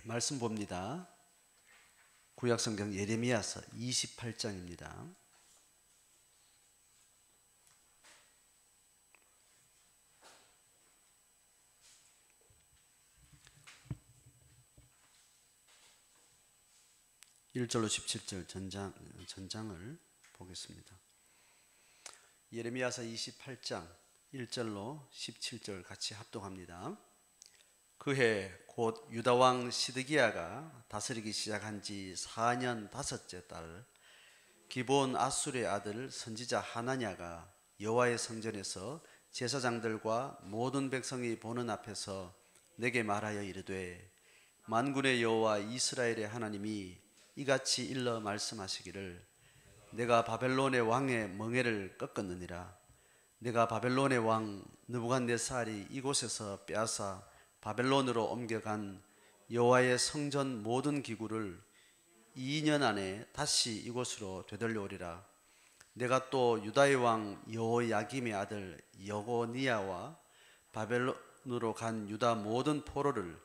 말씀 봅니다. 구약성경 예레미야서 28장입니다. (1절로) (17절) 전장을 보겠습니다. 예레미야서 28장 1절로 17절 같이 합독합니다. 그해 곧 유다왕 시드기야가 다스리기 시작한 지 4년 5째 달, 기브온 아술의 아들 선지자 하나냐가 여호와의 성전에서 제사장들과 모든 백성이 보는 앞에서 내게 말하여 이르되, 만군의 여호와 이스라엘의 하나님이 이같이 일러 말씀하시기를, 내가 바벨론의 왕의 멍에를 꺾었느니라. 내가 바벨론의 왕 느부갓네살이 이곳에서 빼앗아 바벨론으로 옮겨간 여호와의 성전 모든 기구를 2년 안에 다시 이곳으로 되돌려오리라. 내가 또 유다의 왕 여호야김의 아들 여고니야와 바벨론으로 간 유다 모든 포로를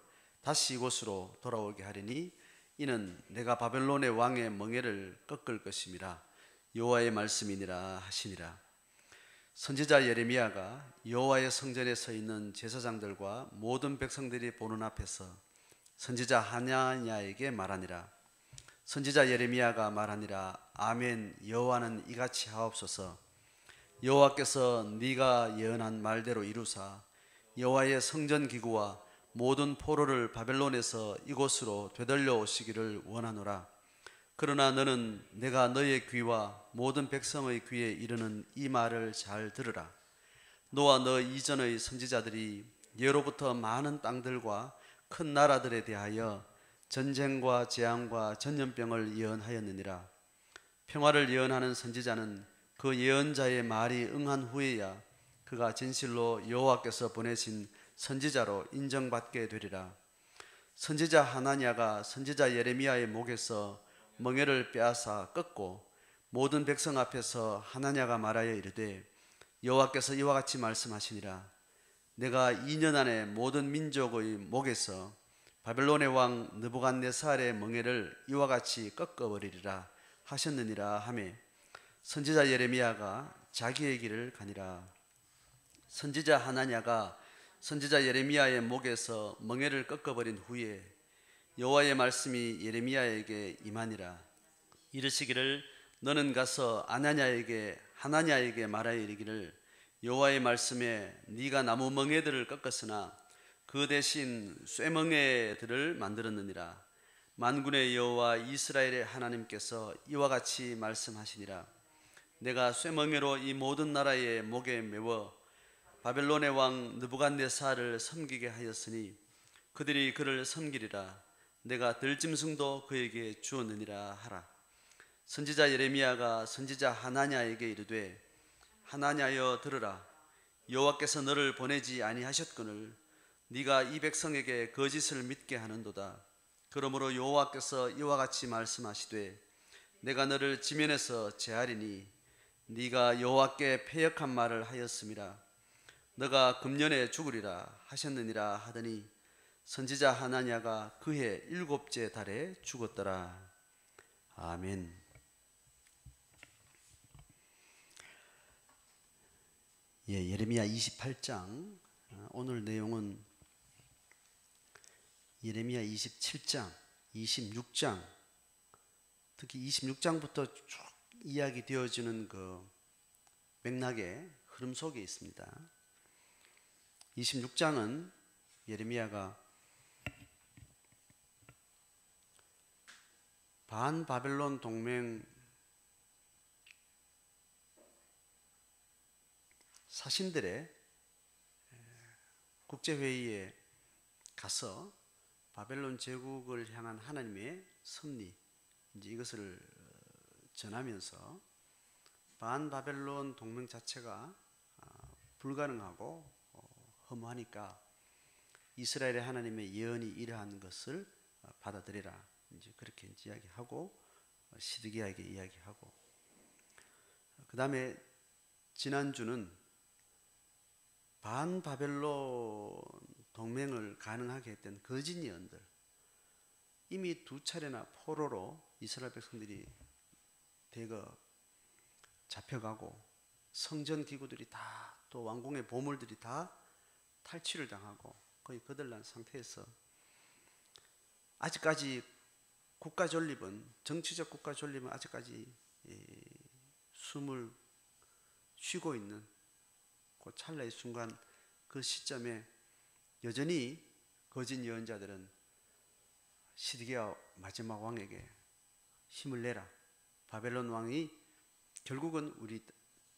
다시 이곳으로 돌아오게 하리니, 이는 내가 바벨론의 왕의 멍에를 꺾을 것임이라 여호와의 말씀이니라 하시니라. 선지자 예레미야가 여호와의 성전에 서 있는 제사장들과 모든 백성들이 보는 앞에서 선지자 하나냐에게 말하니라. 선지자 예레미야가 말하니라. 아멘. 여호와는 이같이 하옵소서. 여호와께서 네가 예언한 말대로 이루사 여호와의 성전 기구와 모든 포로를 바벨론에서 이곳으로 되돌려 오시기를 원하노라. 그러나 너는 내가 너의 귀와 모든 백성의 귀에 이르는 이 말을 잘 들으라. 너와 너 이전의 선지자들이 예로부터 많은 땅들과 큰 나라들에 대하여 전쟁과 재앙과 전염병을 예언하였느니라. 평화를 예언하는 선지자는 그 예언자의 말이 응한 후에야 그가 진실로 여호와께서 보내신 선지자로 인정받게 되리라. 선지자 하나냐가 선지자 예레미야의 목에서 멍에를 빼앗아 꺾고 모든 백성 앞에서 하나냐가 말하여 이르되, 여호와께서 이와 같이 말씀하시니라. 내가 2년 안에 모든 민족의 목에서 바벨론의 왕 느부갓네살의 멍에를 이와 같이 꺾어버리리라 하셨느니라 하매, 선지자 예레미야가 자기의 길을 가니라. 선지자 하나냐가 선지자 예레미야의 목에서 멍에를 꺾어버린 후에 여호와의 말씀이 예레미야에게 임하니라. 이르시기를, 너는 가서 하나냐에게 말하여 이르기를, 여호와의 말씀에 네가 나무 멍에들을 꺾었으나 그 대신 쇠멍에들을 만들었느니라. 만군의 여호와 이스라엘의 하나님께서 이와 같이 말씀하시니라. 내가 쇠멍에로 이 모든 나라의 목에 메워 바벨론의 왕 느부갓네살을 섬기게 하였으니 그들이 그를 섬기리라. 내가 들짐승도 그에게 주었느니라 하라. 선지자 예레미야가 선지자 하나냐에게 이르되, 하나냐여 들으라. 여호와께서 너를 보내지 아니하셨거늘 네가 이 백성에게 거짓을 믿게 하는도다. 그러므로 여호와께서 이와 같이 말씀하시되, 내가 너를 지면에서 제하리니 네가 여호와께 패역한 말을 하였음이라. 너가 금년에 죽으리라 하셨느니라 하더니, 선지자 하나냐가 그해 7째 달에 죽었더라. 아멘. 예레미야 28장, 오늘 내용은 예레미야 27장, 26장, 특히 26장부터 쭉 이야기 되어지는 그 맥락의 흐름 속에 있습니다. 26장은 예레미야가 반바벨론 동맹 사신들의 국제회의에 가서 바벨론 제국을 향한 하나님의 섭리, 이것을 전하면서 반바벨론 동맹 자체가 불가능하고 허무하니까 이스라엘의 하나님의 예언이 이러한 것을 받아들이라, 이제 그렇게 이야기하고 시드기야에게 이야기하고, 그 다음에 지난주는 반바벨론 동맹을 가능하게 했던 거짓 예언들, 이미 2차례나 포로로 이스라엘 백성들이 대거 잡혀가고 성전 기구들이 다 또 왕궁의 보물들이 다 탈취를 당하고 거의 거들난 상태에서 아직까지 국가 존립은, 정치적 국가 존립은 아직까지 숨을 쉬고 있는 그 찰나의 순간, 그 시점에 여전히 거짓 예언자들은 시드기야 마지막 왕에게 힘을 내라, 바벨론 왕이 결국은 우리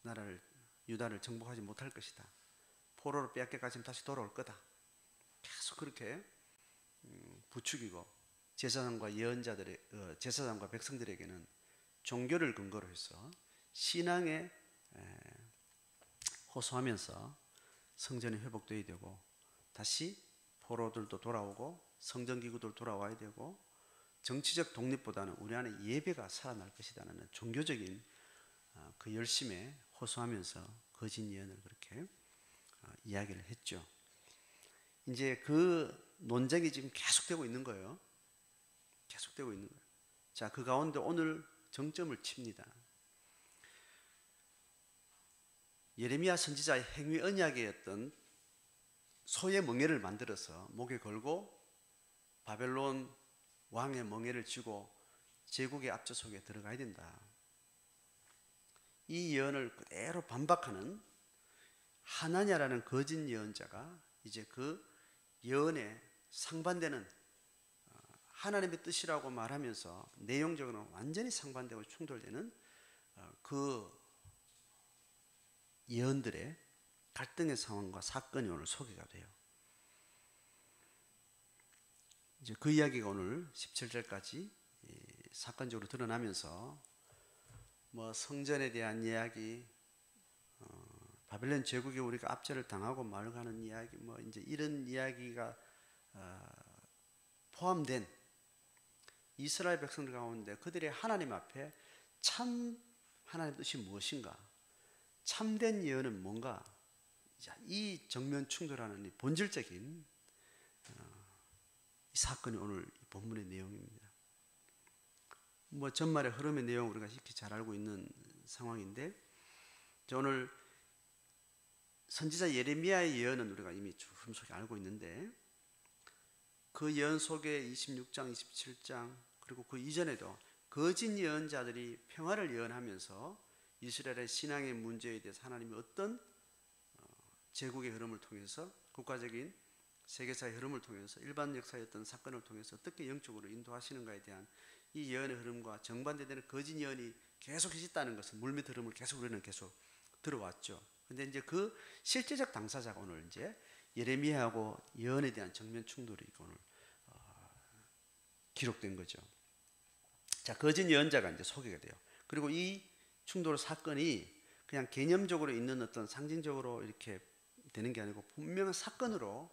나라를, 유다를 정복하지 못할 것이다, 포로로 빼앗겨가지고 다시 돌아올 거다, 계속 그렇게 부추기고 제사장과 예언자들의 제사장과 백성들에게는 종교를 근거로 해서 신앙에 호소하면서 성전이 회복되어야 되고, 다시 포로들도 돌아오고 성전기구들 돌아와야 되고, 정치적 독립보다는 우리 안에 예배가 살아날 것이라는 종교적인 그 열심에 호소하면서 거짓 예언을 그렇게 이야기를 했죠. 이제 그 논쟁이 지금 계속되고 있는 거예요. 계속되고 있는 거예요. 자, 그 가운데 오늘 정점을 칩니다. 예레미야 선지자의 행위 언약의 어떤 소의 멍에를 만들어서 목에 걸고 바벨론 왕의 멍에를 쥐고 제국의 압제 속에 들어가야 된다. 이 예언을 그대로 반박하는 하나냐라는 거짓 예언자가 이제 그 예언에 상반되는, 하나님의 뜻이라고 말하면서 내용적으로는 완전히 상반되고 충돌되는 그 예언들의 갈등의 상황과 사건이 오늘 소개가 돼요. 이제 그 이야기가 오늘 17절까지 사건적으로 드러나면서 뭐 성전에 대한 이야기, 바벨론 제국에 우리가 압제를 당하고 말가는 이야기, 뭐 이제 이런 이야기가 포함된 이스라엘 백성들 가운데 그들의 하나님 앞에 참 하나님의 뜻이 무엇인가, 참된 예언은 뭔가, 이 정면 충돌하는 이 본질적인 이 사건이 오늘 본문의 내용입니다. 뭐 전말의 흐름의 내용 우리가 익히 잘 알고 있는 상황인데, 오늘 선지자 예레미야의 예언은 우리가 이미 흐름 속에 알고 있는데, 그 예언 속에 26장, 27장 그리고 그 이전에도 거짓 예언자들이 평화를 예언하면서 이스라엘의 신앙의 문제에 대해서 하나님이 어떤 제국의 흐름을 통해서, 국가적인 세계사의 흐름을 통해서, 일반 역사의 어떤 사건을 통해서 어떻게 영적으로 인도하시는가에 대한 이 예언의 흐름과 정반대되는 거짓 예언이 계속 있었다는 것은 물밑 흐름을 계속 우리는 계속 들어왔죠. 근데 이제 그 실제적 당사자가 오늘 이제 예레미야하고 예언에 대한 정면 충돌이 오늘 기록된 거죠. 자, 거짓 예언자가 이제 소개가 돼요. 그리고 이 충돌 사건이 그냥 개념적으로 있는 어떤 상징적으로 이렇게 되는 게 아니고 분명한 사건으로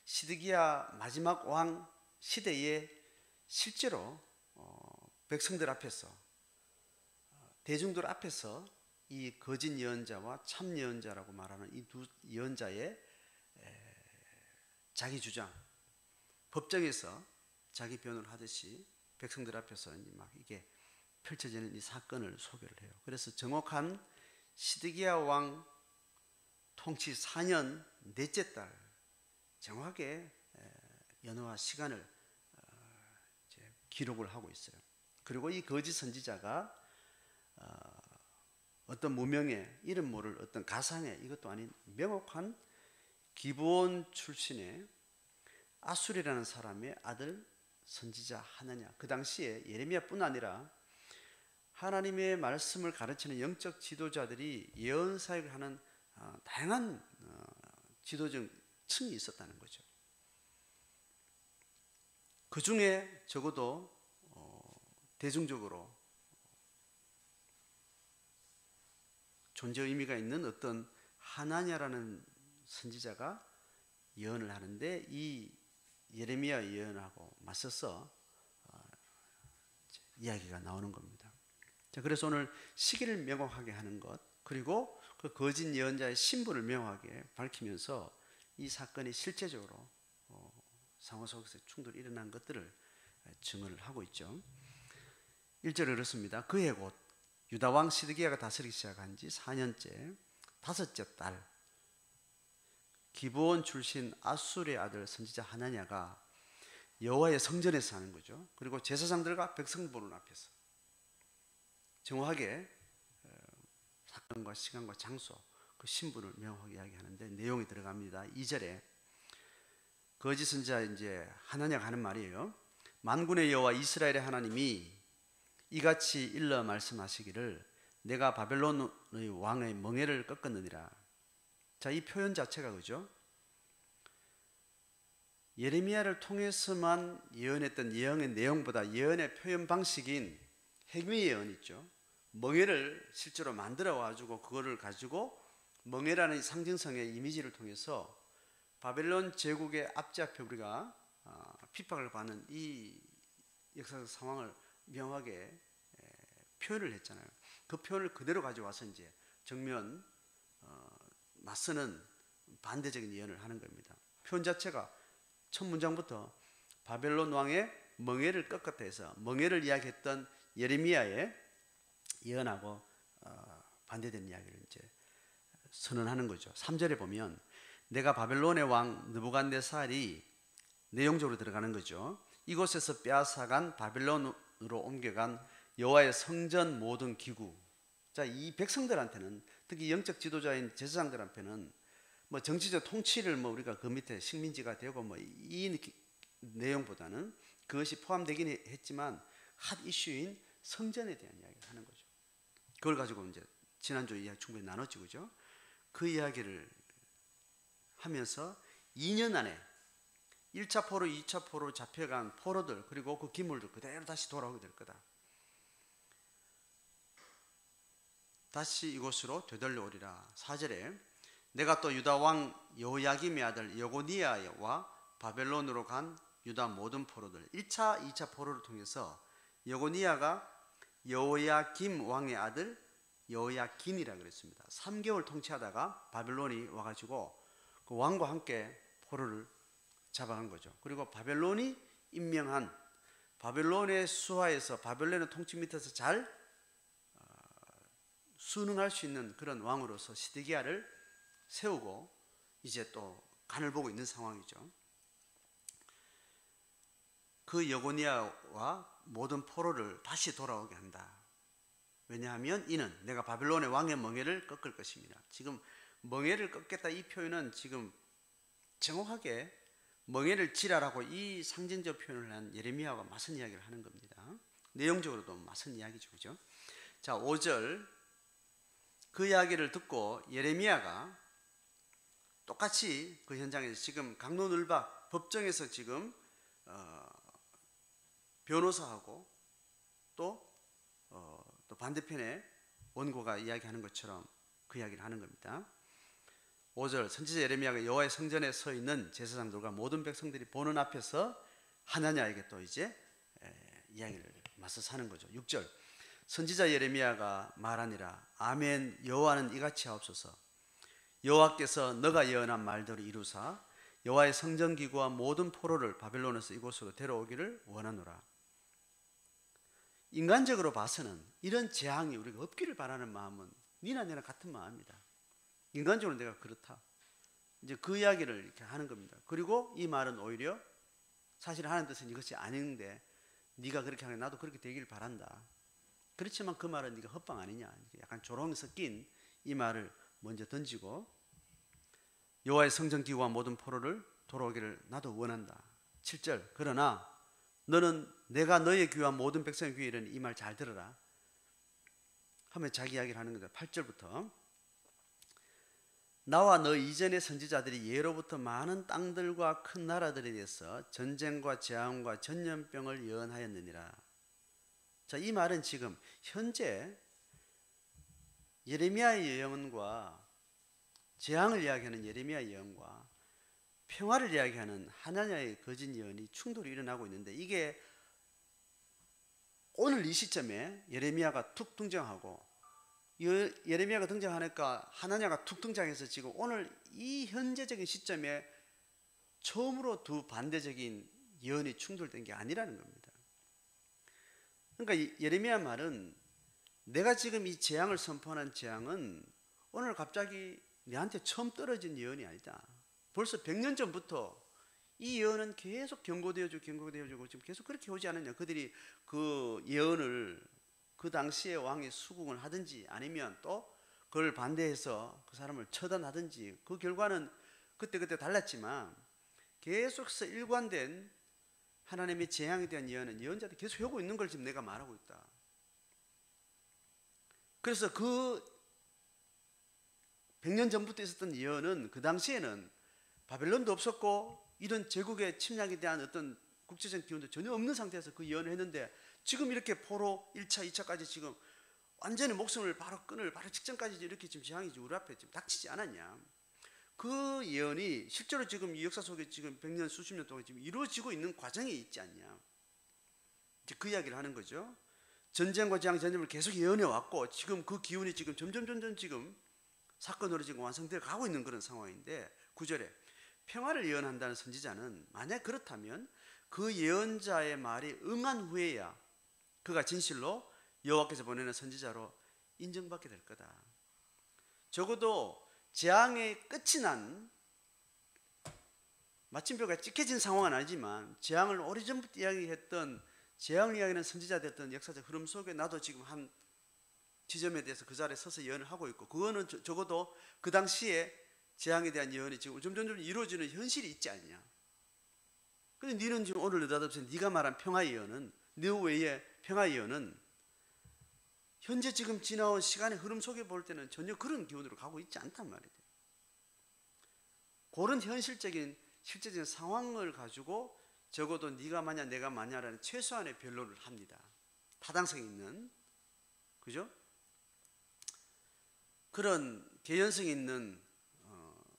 시드기야 마지막 왕 시대에 실제로 백성들 앞에서, 대중들 앞에서 이 거짓 예언자와 참 예언자라고 말하는 이 두 예언자의 자기 주장, 법정에서 자기 변호를 하듯이 백성들 앞에서 막 이게 펼쳐지는 이 사건을 소개를 해요. 그래서 정확한 시드기야 왕 통치 4년 넷째 달 정확하게 연호와 시간을 이제 기록을 하고 있어요. 그리고 이 거짓 선지자가 어떤 무명의, 이름 모를 어떤 가상의, 이것도 아닌 명확한 기브온 출신의 아술이라는 사람의 아들 선지자 하나냐. 그 당시에 예레미야뿐 아니라 하나님의 말씀을 가르치는 영적 지도자들이 예언 사역을 하는 다양한 지도적 층이 있었다는 거죠. 그 중에 적어도 대중적으로 존재 의미가 있는 어떤 하나냐라는 선지자가 예언을 하는데, 이 예레미야 예언하고 맞서서 이야기가 나오는 겁니다. 자, 그래서 오늘 시기를 명확하게 하는 것, 그리고 그 거짓 예언자의 신분을 명확하게 밝히면서 이 사건이 실제적으로 상호 속에서 충돌이 일어난 것들을 증언을 하고 있죠. 1절에 그렇습니다. 그해 곧 유다 왕 시드기야가 다스리기 시작한 지 4년째 다섯째 달 기브온 출신 아술의 아들 선지자 하나냐가 여호와의 성전에서 하는 거죠. 그리고 제사장들과 백성 보는 앞에서 정확하게 사건과 시간과 장소 그 신분을 명확하게 이야기하는데 내용이 들어갑니다. 2절에 거짓 선지자 이제 하나냐가 하는 말이에요. 만군의 여호와 이스라엘의 하나님이 이같이 일러 말씀하시기를 내가 바벨론의 왕의 멍에를 꺾었느니라. 자, 이 표현 자체가 그죠? 예레미야를 통해서만 예언했던 예언의 내용보다 예언의 표현 방식인 행위 예언 있죠. 멍에를 실제로 만들어 가지고 그거를 가지고 멍에라는 상징성의 이미지를 통해서 바벨론 제국의 앞잡혀 우리가 핍박을 받는 이 역사적 상황을 명확하게 표현을 했잖아요. 그 표현을 그대로 가져와서 이제 정면 맞서는 반대적인 예언을 하는 겁니다. 표현 자체가 첫 문장부터 바벨론 왕의 멍에를 꺾었다 해서 멍에를 이야기했던 예레미야의 예언하고 반대되는 이야기를 이제 선언하는 거죠. 3절에 보면 내가 바벨론의 왕 느부갓네살이 내용적으로 들어가는 거죠. 이곳에서 빼앗아간 바벨론으로 옮겨간 여호와의 성전 모든 기구. 자, 이 백성들한테는 특히 영적 지도자인 제사장들한테는 뭐 정치적 통치를 뭐 우리가 그 밑에 식민지가 되고 뭐 이 내용보다는 그것이 포함되긴 했지만 핫 이슈인 성전에 대한 이야기를 하는 거죠. 그걸 가지고 이제 지난주 이야기 충분히 나눴지 그죠? 그 이야기를 하면서 2년 안에 1차 포로, 2차 포로 잡혀간 포로들 그리고 그 기물들 그대로 다시 돌아오게 될 거다. 다시 이곳으로 되돌려오리라. 4절에 내가 또 유다 왕 여호야김의 아들 여고니아와 바벨론으로 간 유다 모든 포로들 1차, 2차 포로를 통해서 여고니아가 여호야김 왕의 아들 여호야긴이라 그랬습니다. 3개월 통치하다가 바벨론이 와가지고 그 왕과 함께 포로를 잡아간 거죠. 그리고 바벨론이 임명한 바벨론의 수하에서 바벨론의 통치 밑에서 잘 순응할 수 있는 그런 왕으로서 시드기야를 세우고 이제 또 간을 보고 있는 상황이죠. 그 여고니아와 모든 포로를 다시 돌아오게 한다. 왜냐하면 이는 내가 바벨론의 왕의 멍에를 꺾을 것입니다. 지금 멍에를 꺾겠다 이 표현은 지금 정확하게 멍에를 지라라고 이 상징적 표현을 한 예레미야가 맞선 이야기를 하는 겁니다. 내용적으로도 맞선 이야기죠. 그죠? 자, 5절 그 이야기를 듣고 예레미야가 똑같이 그 현장에서 지금 강론을박 법정에서 지금 변호사하고 또 반대편에 원고가 이야기하는 것처럼 그 이야기를 하는 겁니다. 5절 선지자 예레미야가 여호와의 성전에 서 있는 제사장들과 모든 백성들이 보는 앞에서 하나냐에게 또 이제 이야기를 맞서서 하는 거죠. 6절 선지자 예레미야가 말하니라 아멘 여호와는 이같이 하옵소서 여호와께서 너가 예언한 말대로 이루사 여호와의 성전 기구와 모든 포로를 바벨론에서 이곳으로 데려오기를 원하노라. 인간적으로 봐서는 이런 재앙이 우리가 없기를 바라는 마음은 니나 내나 같은 마음이다. 인간적으로 내가 그렇다. 이제 그 이야기를 이렇게 하는 겁니다. 그리고 이 말은 오히려 사실 하는 뜻은 이것이 아닌데 네가 그렇게 하면 나도 그렇게 되기를 바란다. 그렇지만 그 말은 네가 헛방 아니냐. 약간 조롱이 섞인 이 말을 먼저 던지고 여호와의 성전 기구와 모든 포로를 돌아오기를 나도 원한다. 7절 그러나 너는 내가 너의 귀와 모든 백성의 귀에 이르는 이 말 잘 들어라 하면 자기 이야기를 하는 거다. 8절부터 나와 너 이전의 선지자들이 예로부터 많은 땅들과 큰 나라들에 대해서 전쟁과 재앙과 전염병을 예언하였느니라. 자, 이 말은 지금 현재 예레미야의 예언과 재앙을 이야기하는 예레미야 예언과 평화를 이야기하는 하나냐의 거짓 예언이 충돌이 일어나고 있는데 이게 오늘 이 시점에 예레미야가 툭 등장하고 예레미야가 등장하니까 하나냐가 툭 등장해서 지금 오늘 이 현재적인 시점에 처음으로 두 반대적인 예언이 충돌된 게 아니라는 겁니다. 그러니까 예레미야 말은 내가 지금 이 재앙을 선포하는 재앙은 오늘 갑자기 내한테 처음 떨어진 예언이 아니다. 벌써 100년 전부터 이 예언은 계속 경고되어주고 지금 계속 그렇게 오지 않았냐. 그들이 그 예언을 그 당시에 왕이 수긍을 하든지 아니면 또 그걸 반대해서 그 사람을 처단하든지 그 결과는 그때그때 달랐지만 계속해서 일관된 하나님의 재앙에 대한 예언은 예언자들이 계속 하고 있는 걸 지금 내가 말하고 있다. 그래서 그 100년 전부터 있었던 예언은 그 당시에는 바벨론도 없었고 이런 제국의 침략에 대한 어떤 국제적 기운도 전혀 없는 상태에서 그 예언을 했는데 지금 이렇게 포로 1차, 2차까지 지금 완전히 목숨을 바로 끊을 바로 직전까지 이렇게 지금 재앙이 우리 앞에 지금 닥치지 않았냐. 그 예언이 실제로 지금 이 역사 속에 지금 100년 수십 년 동안 지금 이루어지고 있는 과정에 있지 않냐. 이제 그 이야기를 하는 거죠. 전쟁과 재앙, 전쟁을 계속 예언해 왔고 지금 그 기운이 지금 점점 지금 사건으로 지금 완성되어 가고 있는 그런 상황인데 9절에 평화를 예언한다는 선지자는 만약 그렇다면 그 예언자의 말이 응한 후에야 그가 진실로 여호와께서 보내는 선지자로 인정받게 될 거다. 적어도 재앙의 끝이 난 마침표가 찍혀진 상황은 아니지만 재앙을 오래전부터 이야기했던 재앙을 이야기하는 선지자됐던 역사적 흐름 속에 나도 지금 한 지점에 대해서 그 자리에 서서 예언을 하고 있고 그거는 적어도 그 당시에 재앙에 대한 예언이 지금 점점 이루어지는 현실이 있지 않냐. 근데 너는 지금 오늘 느닷없이 네가 말한 평화 예언은 너 외에 평화 예언은 현재 지금 지나온 시간의 흐름 속에 볼 때는 전혀 그런 기운으로 가고 있지 않단 말이에요. 그런 현실적인 실제적인 상황을 가지고 적어도 네가 마냐 내가 마냐라는 최소한의 변론을 합니다. 타당성이 있는, 그죠? 그런 개연성 있는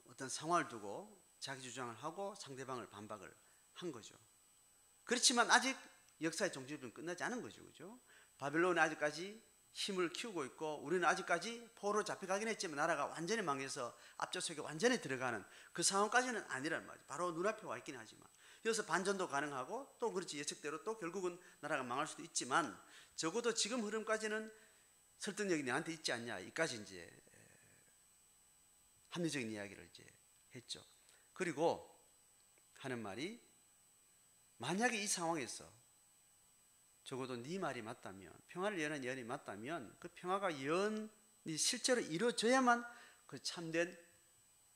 어떤 상황을 두고 자기 주장을 하고 상대방을 반박을 한 거죠. 그렇지만 아직 역사의 종지부는 끝나지 않은 거죠, 그죠? 바벨론이 아직까지 힘을 키우고 있고 우리는 아직까지 포로로 잡혀가긴 했지만 나라가 완전히 망해서 앞좌석에 완전히 들어가는 그 상황까지는 아니란 말이죠. 바로 눈앞에 와 있긴 하지만 여기서 반전도 가능하고 또 그렇지 예측대로 또 결국은 나라가 망할 수도 있지만 적어도 지금 흐름까지는 설득력이 내한테 있지 않냐. 이까지 이제 합리적인 이야기를 이제 했죠. 그리고 하는 말이 만약에 이 상황에서 적어도 네 말이 맞다면 평화를 예언한 예언이 맞다면 그 평화가 예언이 실제로 이루어져야만 그 참된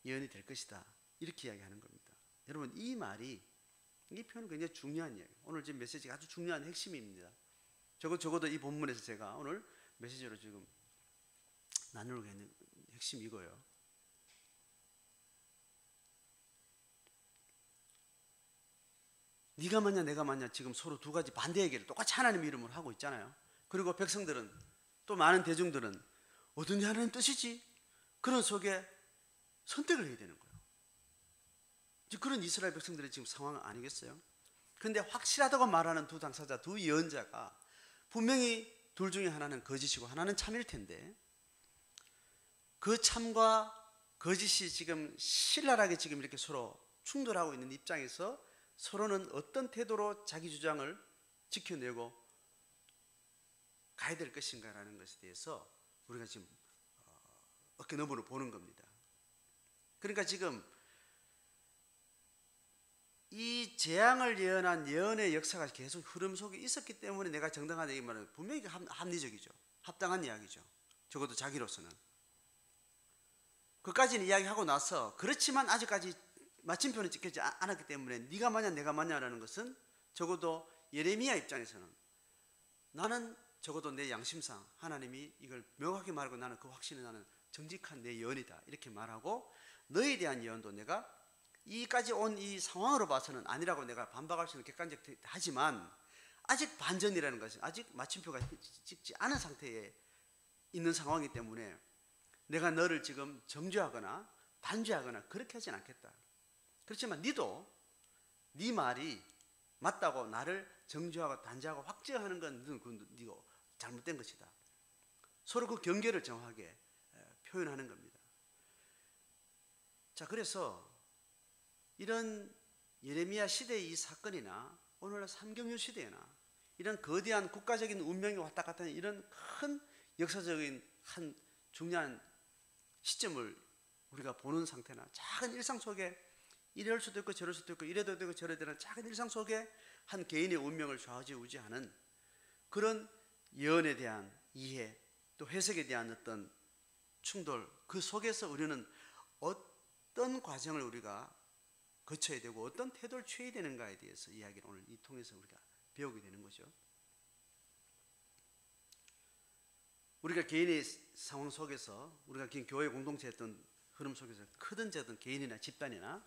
예언이 될 것이다. 이렇게 이야기하는 겁니다. 여러분 이 말이 이 표현은 굉장히 중요한 이야기예요. 오늘 지금 메시지가 아주 중요한 핵심입니다. 적어도 이 본문에서 제가 오늘 메시지로 지금 나누고 있는 핵심이 이거예요. 네가 맞냐 내가 맞냐 지금 서로 두 가지 반대 얘기를 똑같이 하나님 이름으로 하고 있잖아요. 그리고 백성들은 또 많은 대중들은 어떤 하나님 뜻이지? 그런 속에 선택을 해야 되는 거예요. 그런 이스라엘 백성들의 지금 상황 아니겠어요? 그런데 확실하다고 말하는 두 당사자, 두 예언자가 분명히 둘 중에 하나는 거짓이고 하나는 참일 텐데 그 참과 거짓이 지금 신랄하게 지금 이렇게 서로 충돌하고 있는 입장에서 서로는 어떤 태도로 자기 주장을 지켜내고 가야 될 것인가라는 것에 대해서 우리가 지금 어깨너머로 보는 겁니다. 그러니까 지금 이 재앙을 예언한 예언의 역사가 계속 흐름 속에 있었기 때문에 내가 정당한 얘기 말하는 분명히 합리적이죠. 합당한 이야기죠. 적어도 자기로서는. 그까지는 이야기하고 나서 그렇지만 아직까지 마침표는 찍히지 않았기 때문에 네가 맞냐 내가 맞냐라는 것은 적어도 예레미야 입장에서는 나는 적어도 내 양심상 하나님이 이걸 명확히 말하고 나는 그 확신은 나는 정직한 내 예언이다 이렇게 말하고 너에 대한 예언도 내가 이까지 온 이 상황으로 봐서는 아니라고 내가 반박할 수 있는 객관적하지만 아직 반전이라는 것은 아직 마침표가 찍지 않은 상태에 있는 상황이기 때문에 내가 너를 지금 정죄하거나 단죄하거나 그렇게 하진 않겠다. 그렇지만 너도 네 말이 맞다고 나를 정죄하고 단죄하고 확죄하는 건 네가 잘못된 것이다. 서로 그 경계를 정확하게 표현하는 겁니다. 자, 그래서 이런 예레미야 시대의 이 사건이나 오늘날 삼경유 시대나 이런 거대한 국가적인 운명이 왔다 갔다 하는 이런 큰 역사적인 한 중요한 시점을 우리가 보는 상태나 작은 일상 속에 이럴 수도 있고 저럴 수도 있고 이래도 되고 저래도 되는 작은 일상 속에 한 개인의 운명을 좌지우지하는 그런 예언에 대한 이해 또 해석에 대한 어떤 충돌, 그 속에서 우리는 어떤 과정을 우리가 거쳐야 되고 어떤 태도를 취해야 되는가에 대해서 이야기를 오늘 이 통해서 우리가 배우게 되는 거죠. 우리가 개인의 상황 속에서 우리가 교회 공동체였던 흐름 속에서 크든 작든 개인이나 집단이나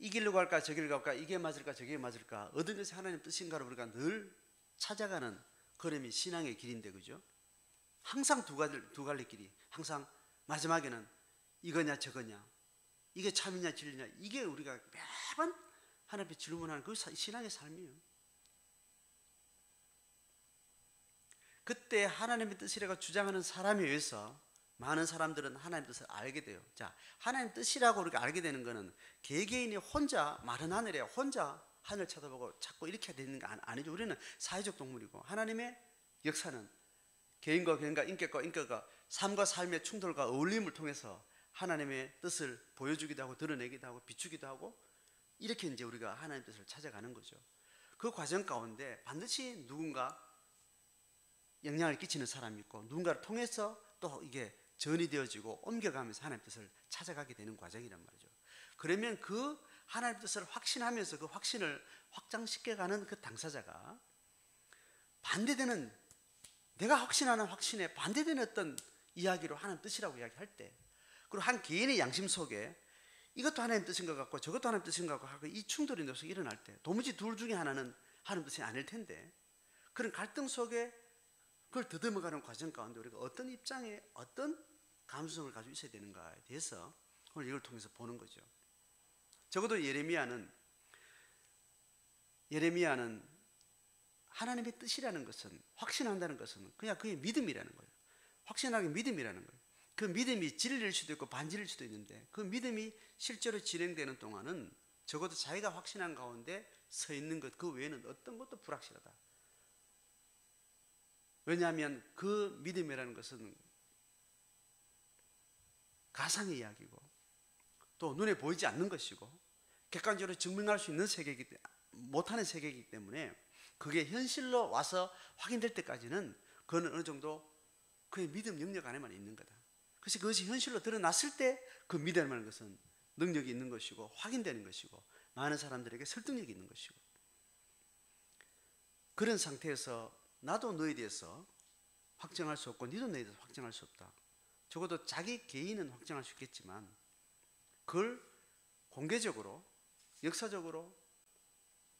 이 길로 갈까 저 길로 갈까 이게 맞을까 저게 맞을까 어떤 것이 하나님 뜻인가를 우리가 늘 찾아가는 걸음이 신앙의 길인데, 그죠? 항상 두 갈래 길이, 항상 마지막에는 이거냐 저거냐, 이게 참이냐 진리냐, 이게 우리가 매번 하나님 앞에 질문하는 그 신앙의 삶이에요. 그때 하나님의 뜻이라고 주장하는 사람에 의해서 많은 사람들은 하나님 뜻을 알게 돼요. 자, 하나님 뜻이라고 우리가 알게 되는 것은 개개인이 혼자 마른 하늘에 혼자 하늘 쳐다보고 찾고 이렇게 되는 거 아니죠. 우리는 사회적 동물이고 하나님의 역사는 개인과 개인과 인격과 인격과 삶과 삶의 충돌과 어울림을 통해서 하나님의 뜻을 보여주기도 하고 드러내기도 하고 비추기도 하고 이렇게 이제 우리가 하나님의 뜻을 찾아가는 거죠. 그 과정 가운데 반드시 누군가 영향을 끼치는 사람이 있고 누군가를 통해서 또 이게 전이 되어지고 옮겨가면서 하나님의 뜻을 찾아가게 되는 과정이란 말이죠. 그러면 그 하나님의 뜻을 확신하면서 그 확신을 확장시켜가는 그 당사자가 반대되는, 내가 확신하는 확신에 반대되는 어떤 이야기로 하나님 뜻이라고 이야기할 때, 그리고 한 개인의 양심 속에 이것도 하나님 뜻인 것 같고 저것도 하나님 뜻인 것 같고 이 충돌이 일어날 때 도무지 둘 중에 하나는 하나님 뜻이 아닐 텐데, 그런 갈등 속에 그걸 더듬어가는 과정 가운데 우리가 어떤 입장에 어떤 감수성을 가지고 있어야 되는가에 대해서 오늘 이걸 통해서 보는 거죠. 적어도 예레미야는 하나님의 뜻이라는 것은, 확신한다는 것은 그냥 그의 믿음이라는 거예요. 확신하는 게 믿음이라는 거예요. 그 믿음이 진리일 수도 있고 반진리일 수도 있는데 그 믿음이 실제로 진행되는 동안은 적어도 자기가 확신한 가운데 서 있는 것 그 외에는 어떤 것도 불확실하다. 왜냐하면 그 믿음이라는 것은 가상의 이야기고 또 눈에 보이지 않는 것이고 객관적으로 증명할 수 있는 세계이기 때문에, 못하는 세계이기 때문에 그게 현실로 와서 확인될 때까지는 그거는 어느 정도 그의 믿음 영역 안에만 있는 거다. 그래서 그것이 현실로 드러났을 때 그 믿음이라는 것은 능력이 있는 것이고 확인되는 것이고 많은 사람들에게 설득력이 있는 것이고, 그런 상태에서 나도 너에 대해서 확정할 수 없고 너도 너에 대해서 확정할 수 없다. 적어도 자기 개인은 확정할 수 있겠지만 그걸 공개적으로 역사적으로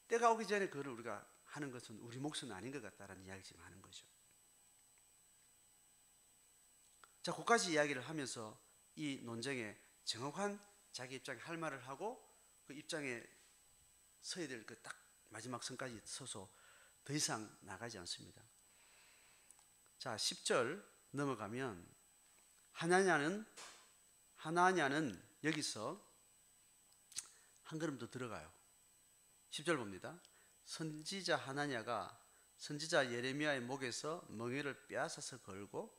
때가 오기 전에 그걸 우리가 하는 것은 우리 몫은 아닌 것 같다라는 이야기를 지금 하는 거죠. 자, 그까지 이야기를 하면서 이 논쟁에 정확한 자기 입장에 할 말을 하고 그 입장에 서야 될 그 딱 마지막 선까지 서서 더 이상 나가지 않습니다. 자, 10절 넘어가면 하나냐는 여기서 한 걸음 더 들어가요. 10절 봅니다. 선지자 하나냐가 선지자 예레미야의 목에서 멍에를 빼앗아서 걸고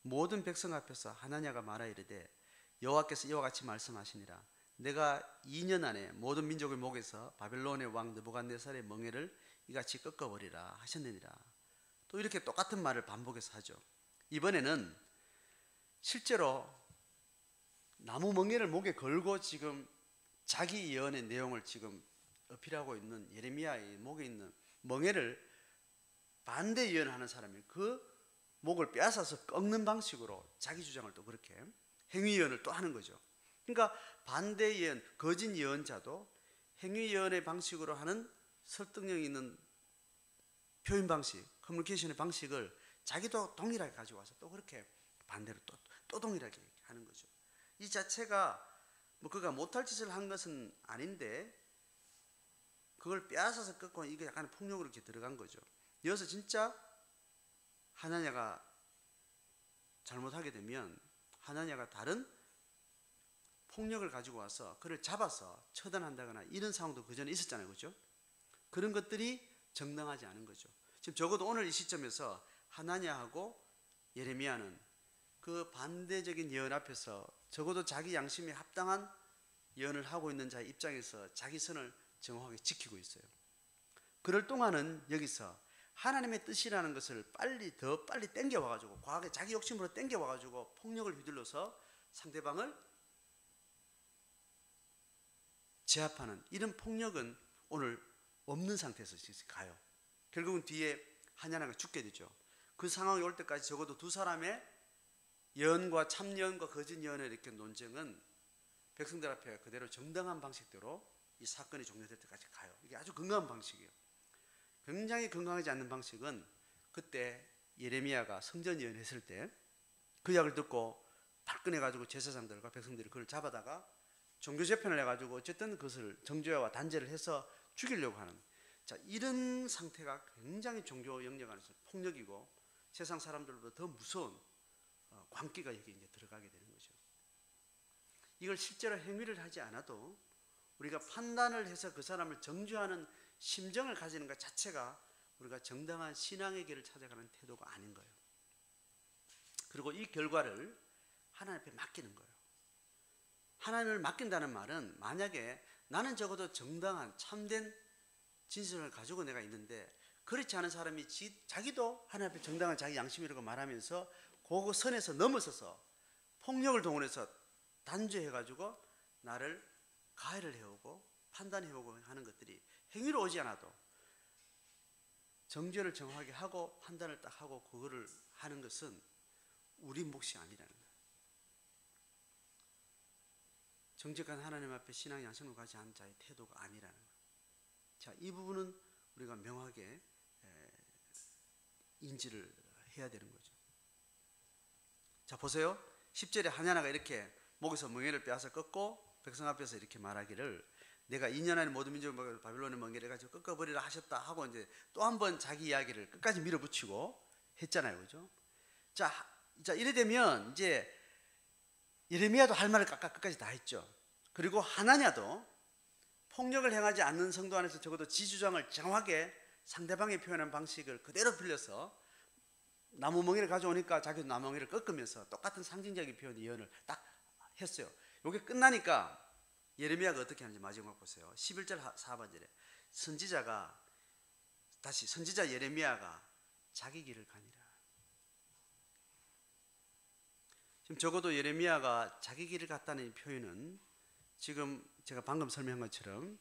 모든 백성 앞에서 하나냐가 말하 이르되 여호와께서 이와 같이 말씀하시니라. 내가 2년 안에 모든 민족의 목에서 바벨론의 왕 느부갓네살의 멍에를 이같이 꺾어버리라 하셨느니라. 또 이렇게 똑같은 말을 반복해서 하죠. 이번에는 실제로 나무 멍에를 목에 걸고 지금 자기 예언의 내용을 지금 어필하고 있는 예레미야의 목에 있는 멍에를 반대 예언하는 사람이 그 목을 빼앗아서 꺾는 방식으로 자기 주장을 또 그렇게 행위 예언을 또 하는 거죠. 그러니까 반대 예언, 거짓 예언자도 행위 예언의 방식으로 하는 설득력 있는 표현 방식, 커뮤니케이션의 방식을 자기도 동일하게 가지고 와서 또 그렇게 반대로 또 동일하게 하는 거죠. 이 자체가 뭐 그가 못할 짓을 한 것은 아닌데 그걸 빼앗아서 꺾고 이게 약간 폭력으로 이렇게 들어간 거죠. 여기서 진짜 하나냐가 잘못하게 되면 하나냐가 다른 폭력을 가지고 와서 그를 잡아서 처단한다거나 이런 상황도 그 전에 있었잖아요. 그렇죠? 그런 것들이 정당하지 않은 거죠. 지금 적어도 오늘 이 시점에서 하나냐하고 예레미야는 그 반대적인 예언 앞에서 적어도 자기 양심에 합당한 예언을 하고 있는 자의 입장에서 자기 선을 정확하게 지키고 있어요. 그럴 동안은 여기서 하나님의 뜻이라는 것을 더 빨리 땡겨와가지고 과거에 자기 욕심으로 땡겨와가지고 폭력을 휘둘러서 상대방을 제압하는 이런 폭력은 오늘 없는 상태에서 가요. 결국은 뒤에 하냐나가 죽게 되죠. 그 상황이 올 때까지 적어도 두 사람의 예언과 참예언과 거짓 예언의 이렇게 논쟁은 백성들 앞에 그대로 정당한 방식대로 이 사건이 종료될 때까지 가요. 이게 아주 건강한 방식이에요. 굉장히 건강하지 않는 방식은 그때 예레미야가 성전 예언했을 때 그 이야기를 듣고 발끈해가지고 제사장들과 백성들이 그걸 잡아다가 종교 재편을 해가지고 어쨌든 그것을 정죄와 단죄를 해서 죽이려고 하는, 자, 이런 상태가 굉장히 종교 영역 안에서 폭력이고 세상 사람들보다 더 무서운 광기가 여기 이제 들어가게 되는 거죠. 이걸 실제로 행위를 하지 않아도 우리가 판단을 해서 그 사람을 정죄하는 심정을 가지는 것 자체가 우리가 정당한 신앙의 길을 찾아가는 태도가 아닌 거예요. 그리고 이 결과를 하나님 앞에 맡기는 거예요. 하나님을 맡긴다는 말은 만약에 나는 적어도 정당한 참된 진실을 가지고 내가 있는데 그렇지 않은 사람이 자기도 하나님 앞에 정당한 자기 양심이라고 말하면서 그 선에서 넘어서서 폭력을 동원해서 단죄해가지고 나를 가해를 해오고 판단해오고 하는 것들이 행위로 오지 않아도 정죄를 정확하게 하고 판단을 딱 하고 그거를 하는 것은 우리 몫이 아니라는 거예요. 정직한 하나님 앞에 신앙의 양심을 가지 않은 자의 태도가 아니라는 거예요. 자, 이 부분은 우리가 명확하게 인지를 해야 되는 거죠. 자, 보세요. 10절에 하냐나가 이렇게 목에서 멍에를 빼앗아 꺾고 백성 앞에서 이렇게 말하기를 내가 2년 안에 모든 민족을 바빌론의 멍에를 가지고 꺾어버리라 하셨다 하고 이제 또 한 번 자기 이야기를 끝까지 밀어붙이고 했잖아요. 그죠? 자, 이래 되면 이제 예레미야도 할 말을 끝까지 다 했죠. 그리고 하나냐도 폭력을 행하지 않는 성도 안에서 적어도 지주장을 정확하게 상대방이 표현한 방식을 그대로 빌려서 나무 멍이를 가져오니까 자기도 나무 멍이를 꺾으면서 똑같은 상징적인 표현의 예언을 딱 했어요. 이게 끝나니까 예레미야가 어떻게 하는지 마지막 보세요. 11절 하반절에 선지자 예레미야가 자기 길을 가니라. 지금 적어도 예레미야가 자기 길을 갔다는 표현은 지금 제가 방금 설명한 것처럼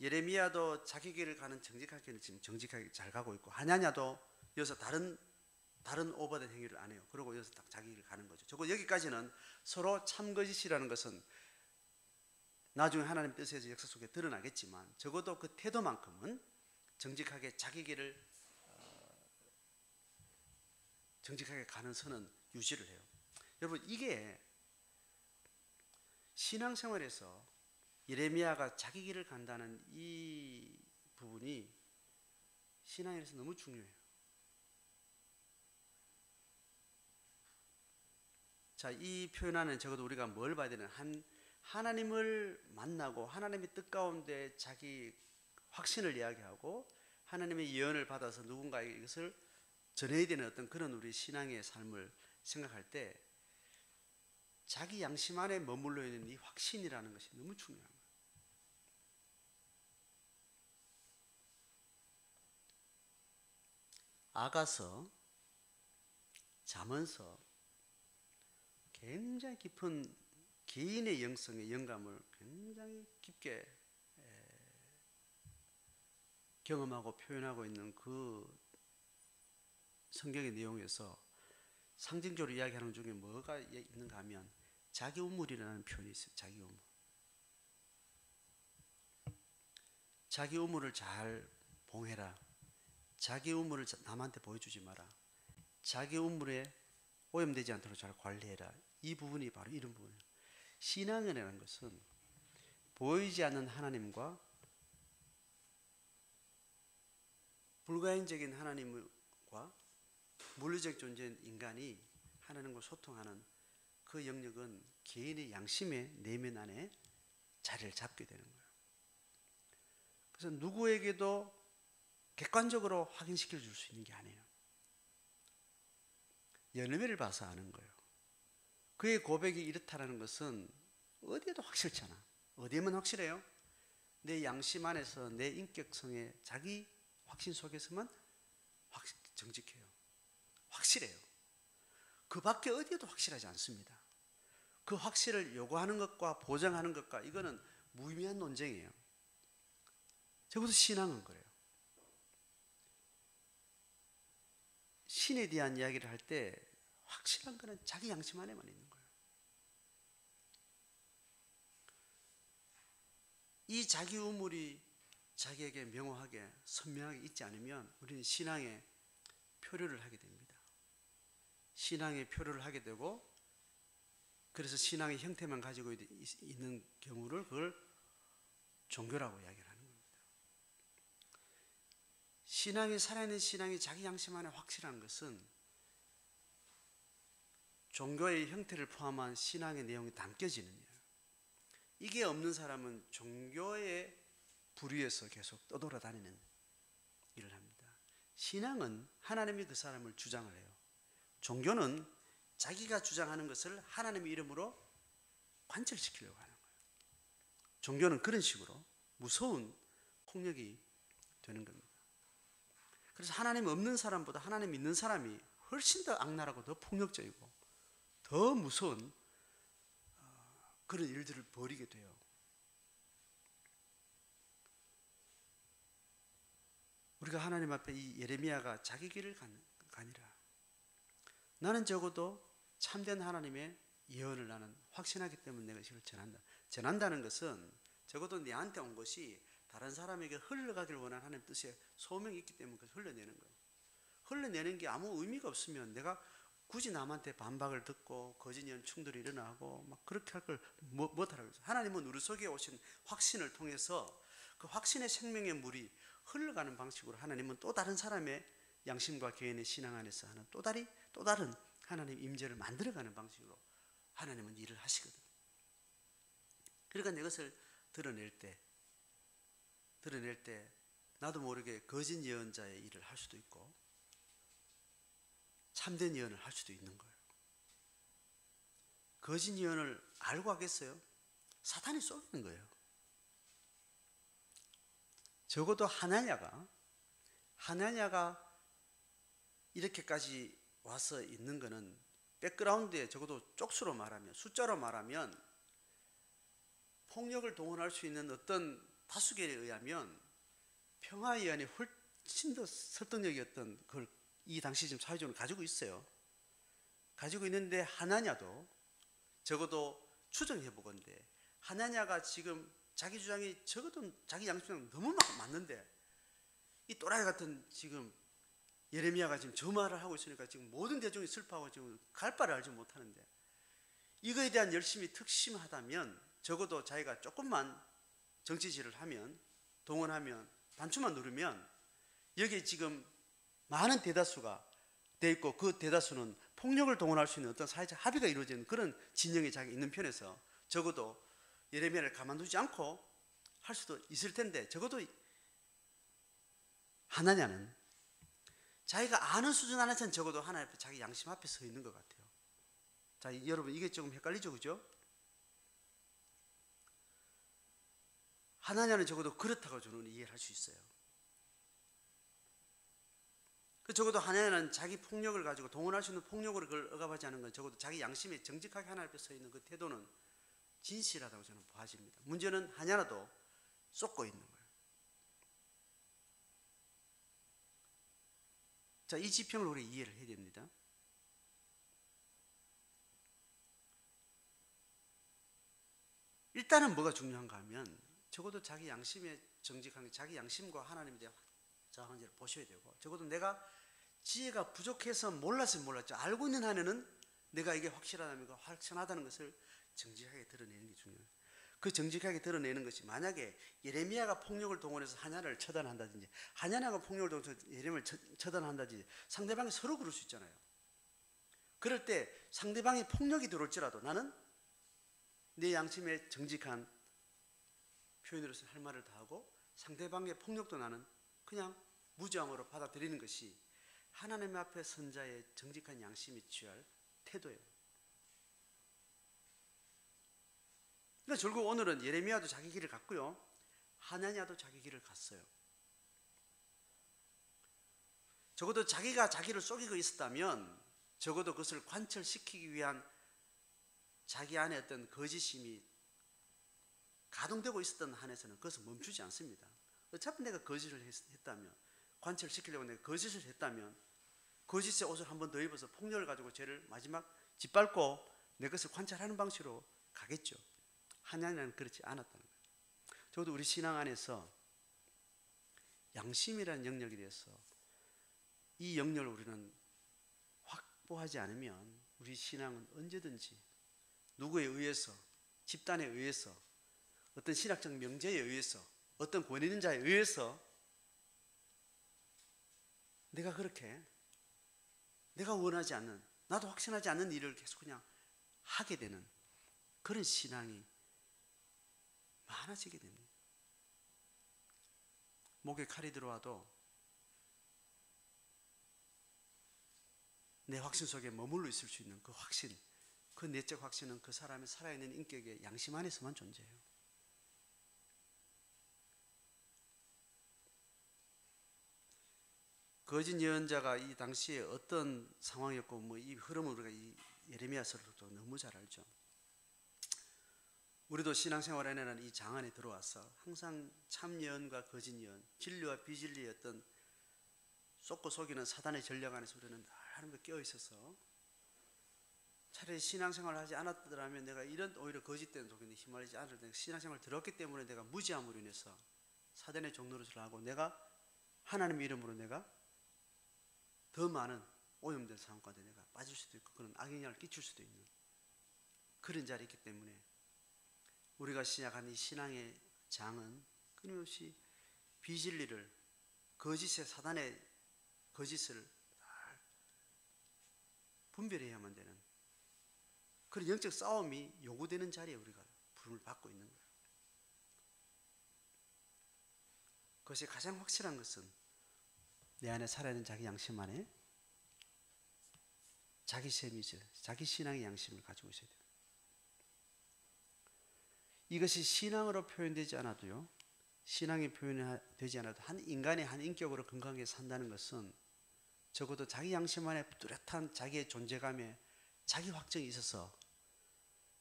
예레미야도 자기 길을 가는 정직한 길을 지금 정직하게 잘 가고 있고 하냐냐도 여기서 다른 오버된 행위를 안 해요. 그리고 여기서 딱 자기 길을 가는 거죠. 적어도 여기까지는 서로 참거짓이라는 것은 나중에 하나님 뜻에서 역사 속에 드러나겠지만 적어도 그 태도만큼은 정직하게 자기 길을 정직하게 가는 선은 유지를 해요. 여러분, 이게 신앙생활에서 예레미야가 자기 길을 간다는 이 부분이 신앙에서 너무 중요해요. 자, 이 표현 안에 적어도 우리가 뭘 봐야 되는 하나님을 만나고 하나님의 뜻 가운데 자기 확신을 이야기하고 하나님의 예언을 받아서 누군가에게 이것을 전해야 되는 어떤 그런 우리 신앙의 삶을 생각할 때 자기 양심 안에 머물러 있는 이 확신이라는 것이 너무 중요한 거예요. 아가서, 잠언서 굉장히 깊은 개인의 영성의 영감을 굉장히 깊게 경험하고 표현하고 있는 그 성경의 내용에서 상징적으로 이야기하는 중에 뭐가 있는가 하면 자기 우물이라는 표현이 있어요. 자기 우물. 자기 우물을 잘 봉해라. 자기 우물을 남한테 보여주지 마라. 자기 우물에 오염되지 않도록 잘 관리해라. 이 부분이 바로 이런 부분이에요. 신앙이라는 것은 보이지 않는 하나님과 불가인적인 하나님과 물리적 존재인 인간이 하나님과 소통하는 그 영역은 개인의 양심의 내면 안에 자리를 잡게 되는 거예요. 그래서 누구에게도 객관적으로 확인시켜 줄 수 있는 게 아니에요. 열매를 봐서 아는 거예요. 그의 고백이 이렇다라는 것은 어디에도 확실치 않아. 어디에만 확실해요? 내 양심 안에서 내 인격성의 자기 확신 속에서만 정직해요. 확실해요. 그 밖에 어디에도 확실하지 않습니다. 그 확실을 요구하는 것과 보장하는 것과 이거는 무의미한 논쟁이에요. 적어도 신앙은 그래요. 신에 대한 이야기를 할 때 확실한 거는 자기 양심 안에만 있는 거예요. 이 자기 우물이 자기에게 명확하게 선명하게 있지 않으면 우리는 신앙의 표류를 하게 됩니다. 신앙의 표류를 하게 되고, 그래서 신앙의 형태만 가지고 있는 경우를 그걸 종교라고 이야기를 하는 겁니다. 신앙이, 살아있는 신앙이 자기 양심 안에 확실한 것은 종교의 형태를 포함한 신앙의 내용이 담겨지는 거예요. 이게 없는 사람은 종교의 부류에서 계속 떠돌아다니는 일을 합니다. 신앙은 하나님이 그 사람을 주장을 해요. 종교는 자기가 주장하는 것을 하나님의 이름으로 관철시키려고 하는 거예요. 종교는 그런 식으로 무서운 폭력이 되는 겁니다. 그래서 하나님 없는 사람보다 하나님 있는 사람이 훨씬 더 악랄하고 더 폭력적이고 더 무서운 그런 일들을 벌이게 돼요. 우리가 하나님 앞에 이 예레미야가 자기 길을 가니라. 나는 적어도 참된 하나님의 예언을 나는 확신하기 때문에 내가 이걸 전한다. 전한다는 것은 적어도 내한테 온 것이 다른 사람에게 흘러가기를 원하는 하나님의 뜻에 소명이 있기 때문에 그걸 흘러내는 거예요. 흘러내는 게 아무 의미가 없으면 내가 굳이 남한테 반박을 듣고 거짓 예언 충돌이 일어나고 막 그렇게 할 걸 못하라고 했어요. 하나님은 우리 속에 오신 확신을 통해서 그 확신의 생명의 물이 흘러가는 방식으로 하나님은 또 다른 사람의 양심과 개인의 신앙 안에서 하는 또 다른 하나님의 임재를 만들어가는 방식으로 하나님은 일을 하시거든요. 그러니까 이것을 드러낼 때 나도 모르게 거짓 예언자의 일을 할 수도 있고 참된 예언을 할 수도 있는 거예요. 거짓 예언을 알고 하겠어요? 사탄이 쏘는 거예요. 적어도 하나냐가 이렇게까지 와서 있는 거는 백그라운드에 적어도 쪽수로 말하면, 숫자로 말하면 폭력을 동원할 수 있는 어떤 다수결에 의하면 평화 예언이 훨씬 더 설득력이었던 걸 이 당시 지금 사회적으로 가지고 있어요. 가지고 있는데 하나냐도 적어도 추정해 보건대 하나냐가 지금 자기 주장이 적어도 자기 양심상 너무 맞는데 이 또라이 같은 지금 예레미야가 지금 저 말을 하고 있으니까 지금 모든 대중이 슬퍼하고 지금 갈 바를 알지 못하는데 이거에 대한 열심히 특심하다면 적어도 자기가 조금만 정치질을 하면 동원하면 단추만 누르면 여기에 지금 많은 대다수가 돼 있고 그 대다수는 폭력을 동원할 수 있는 어떤 사회적 합의가 이루어지는 그런 진영에 자기 있는 편에서 적어도 예레미야를 가만두지 않고 할 수도 있을 텐데 적어도 하나냐는 자기가 아는 수준 안에서는 적어도 하나님 앞에 자기 양심 앞에 서 있는 것 같아요. 자, 여러분 이게 조금 헷갈리죠, 그죠? 하나냐는 적어도 그렇다고 저는 이해를 할 수 있어요. 적어도 하나냐는 자기 폭력을 가지고 동원할 수 있는 폭력으로 그걸 억압하지 않은 건 적어도 자기 양심에 정직하게 하나님 앞에 서 있는 그 태도는 진실하다고 저는 봐집니다. 문제는 하나라도 쏟고 있는 거예요. 자, 이 지평을 우리 이해를 해야 됩니다. 일단은 뭐가 중요한가 하면 적어도 자기 양심에 정직한 게 자기 양심과 하나님에 대한 정한지를 보셔야 되고 적어도 내가 지혜가 부족해서 몰랐죠. 알고 있는 한에는 내가 이게 확실하다는 것을 정직하게 드러내는 게 중요해요. 그 정직하게 드러내는 것이 만약에 예레미야가 폭력을 동원해서 하나를 처단한다든지 하나냐가 폭력을 동원해서 예레미야를 처단한다든지 상대방이 서로 그럴 수 있잖아요. 그럴 때 상대방이 폭력이 들어올지라도 나는 내 양심에 정직한 표현으로서 할 말을 다 하고 상대방의 폭력도 나는 그냥 무저항으로 받아들이는 것이 하나님 앞에 선자의 정직한 양심이 취할 태도예요. 그러니까 결국 오늘은 예레미야도 자기 길을 갔고요, 하나냐도 자기 길을 갔어요. 적어도 자기가 자기를 속이고 있었다면 적어도 그것을 관철시키기 위한 자기 안에 어떤 거짓심이 가동되고 있었던 한에서는 그것을 멈추지 않습니다. 어차피 내가 거짓을 했다면, 관철시키려고 내가 거짓을 했다면 거짓의 옷을 한 번 더 입어서 폭력을 가지고 죄를 마지막 짓밟고 내 것을 관찰하는 방식으로 가겠죠. 하나님은 그렇지 않았다는 거예요. 적어도 우리 신앙 안에서 양심이라는 영역에 대해서 이 영역을 우리는 확보하지 않으면 우리 신앙은 언제든지 누구에 의해서, 집단에 의해서, 어떤 신학적 명제에 의해서, 어떤 권위 있는 자에 의해서 내가 그렇게 내가 원하지 않는, 나도 확신하지 않는 일을 계속 그냥 하게 되는 그런 신앙이 많아지게 됩니다. 목에 칼이 들어와도 내 확신 속에 머물러 있을 수 있는 그 확신, 그 내적 확신은 그 사람의 살아있는 인격의 양심 안에서만 존재해요. 거짓 예언자가 이 당시에 어떤 상황이었고 뭐 이 흐름을 우리가 이 예레미야서로도 너무 잘 알죠. 우리도 신앙생활 안에는 이 장 안에 들어와서 항상 참 예언과 거짓 예언, 진리와 비진리의 어떤 쏟고 속이는 사단의 전략 안에서 우리는 늘 하나님께 깨어 있어서 차라리 신앙생활을 하지 않았더라면 내가 이런 오히려 거짓된 속에 휘말리지 않을 때 신앙생활을 들었기 때문에 내가 무지함으로 인해서 사단의 종노릇을 하고 내가 하나님의 이름으로 내가 더 많은 오염된 상황 가운데 내가 빠질 수도 있고 그런 악영향을 끼칠 수도 있는 그런 자리에 있기 때문에 우리가 시작한 이 신앙의 장은 끊임없이 비진리를, 거짓의 사단의 거짓을 분별해야만 되는 그런 영적 싸움이 요구되는 자리에 우리가 부름을 받고 있는 거예요. 그것이 가장 확실한 것은 내 안에 살아있는 자기 양심 안에 자기 셈이죠. 자기 신앙의 양심을 가지고 있어야 돼요. 이것이 신앙으로 표현되지 않아도요, 신앙이 표현되지 않아도 한 인간의 한 인격으로 건강하게 산다는 것은 적어도 자기 양심 안에 뚜렷한 자기의 존재감에 자기 확정이 있어서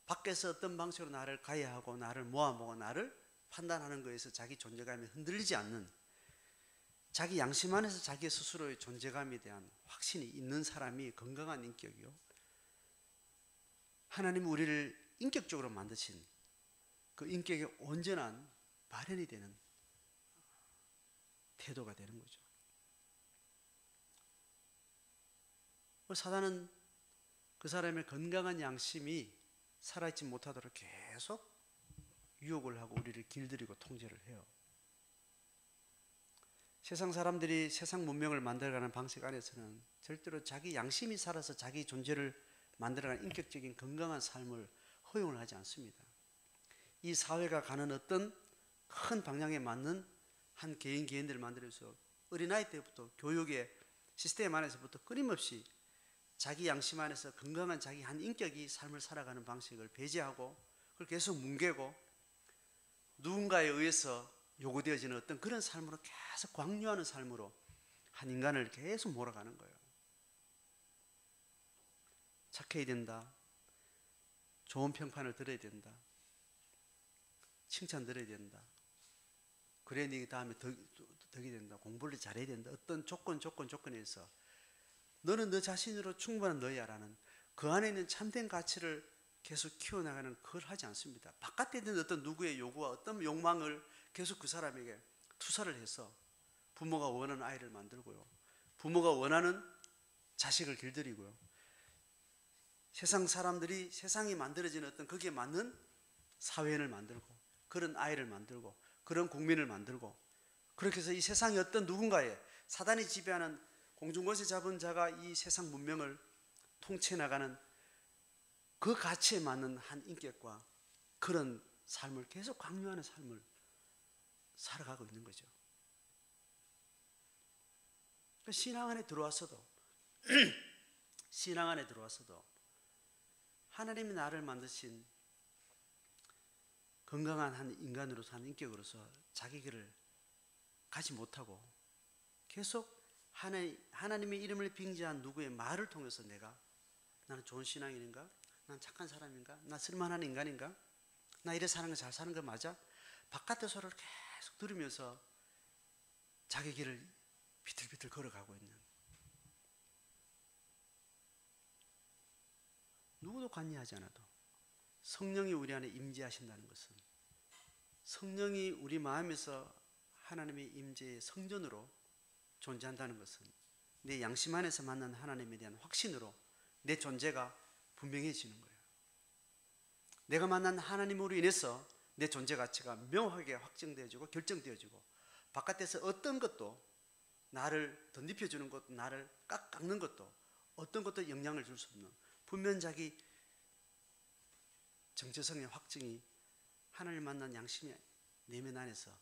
밖에서 어떤 방식으로 나를 가해하고 나를 모아보고 나를 판단하는 것에서 자기 존재감이 흔들리지 않는, 자기 양심 안에서 자기 스스로의 존재감에 대한 확신이 있는 사람이 건강한 인격이요, 하나님이 우리를 인격적으로 만드신 그 인격의 온전한 발현이 되는 태도가 되는 거죠. 사단은 그 사람의 건강한 양심이 살아있지 못하도록 계속 유혹을 하고 우리를 길들이고 통제를 해요. 세상 사람들이 세상 문명을 만들어가는 방식 안에서는 절대로 자기 양심이 살아서 자기 존재를 만들어가는 인격적인 건강한 삶을 허용을 하지 않습니다. 이 사회가 가는 어떤 큰 방향에 맞는 한 개인들을 만들어서 어린아이 때부터 교육의 시스템 안에서부터 끊임없이 자기 양심 안에서 건강한 자기 한 인격이 삶을 살아가는 방식을 배제하고 그걸 계속 뭉개고 누군가에 의해서 요구되어지는 어떤 그런 삶으로 계속 광유하는 삶으로 한 인간을 계속 몰아가는 거예요. 착해야 된다, 좋은 평판을 들어야 된다, 칭찬 들어야 된다, 그래 네 다음에 덕이 된다, 공부를 잘해야 된다, 어떤 조건에서 너는 너 자신으로 충분한 너야라는 그 안에 있는 참된 가치를 계속 키워나가는 그걸 하지 않습니다. 바깥에 있는 어떤 누구의 요구와 어떤 욕망을 계속 그 사람에게 투사를 해서 부모가 원하는 아이를 만들고요, 부모가 원하는 자식을 길들이고요, 세상 사람들이 세상이 만들어지는 어떤 거기에 맞는 사회를 만들고 그런 아이를 만들고 그런 국민을 만들고 그렇게 해서 이 세상의 어떤 누군가에 사단이 지배하는 공중권세 잡은 자가 이 세상 문명을 통치해 나가는 그 가치에 맞는 한 인격과 그런 삶을 계속 강요하는 삶을 살아가고 있는 거죠. 신앙 안에 들어왔어도 신앙 안에 들어왔어도 하나님이 나를 만드신 건강한 한 인간으로서, 한 인격으로서 자기 길을 가지 못하고 계속 하나님의 이름을 빙자한 누구의 말을 통해서 나는 좋은 신앙인인가? 난 착한 사람인가? 나 쓸만한 인간인가? 나 이래 사는 거 잘 사는 거 맞아? 바깥의 소리를 계속 들으면서 자기 길을 비틀비틀 걸어가고 있는, 누구도 관여하지 않아도 성령이 우리 안에 임재하신다는 것은, 성령이 우리 마음에서 하나님의 임재의 성전으로 존재한다는 것은 내 양심 안에서 만난 하나님에 대한 확신으로 내 존재가 분명해지는 거예요. 내가 만난 하나님으로 인해서 내 존재 가치가 명확하게 확정되어지고 결정되어지고, 바깥에서 어떤 것도 나를 덧입혀주는 것도, 나를 깎는 것도, 어떤 것도 영향을 줄 수 없는 분명 자기 정체성의 확증이 하나님을 만난 양심의 내면 안에서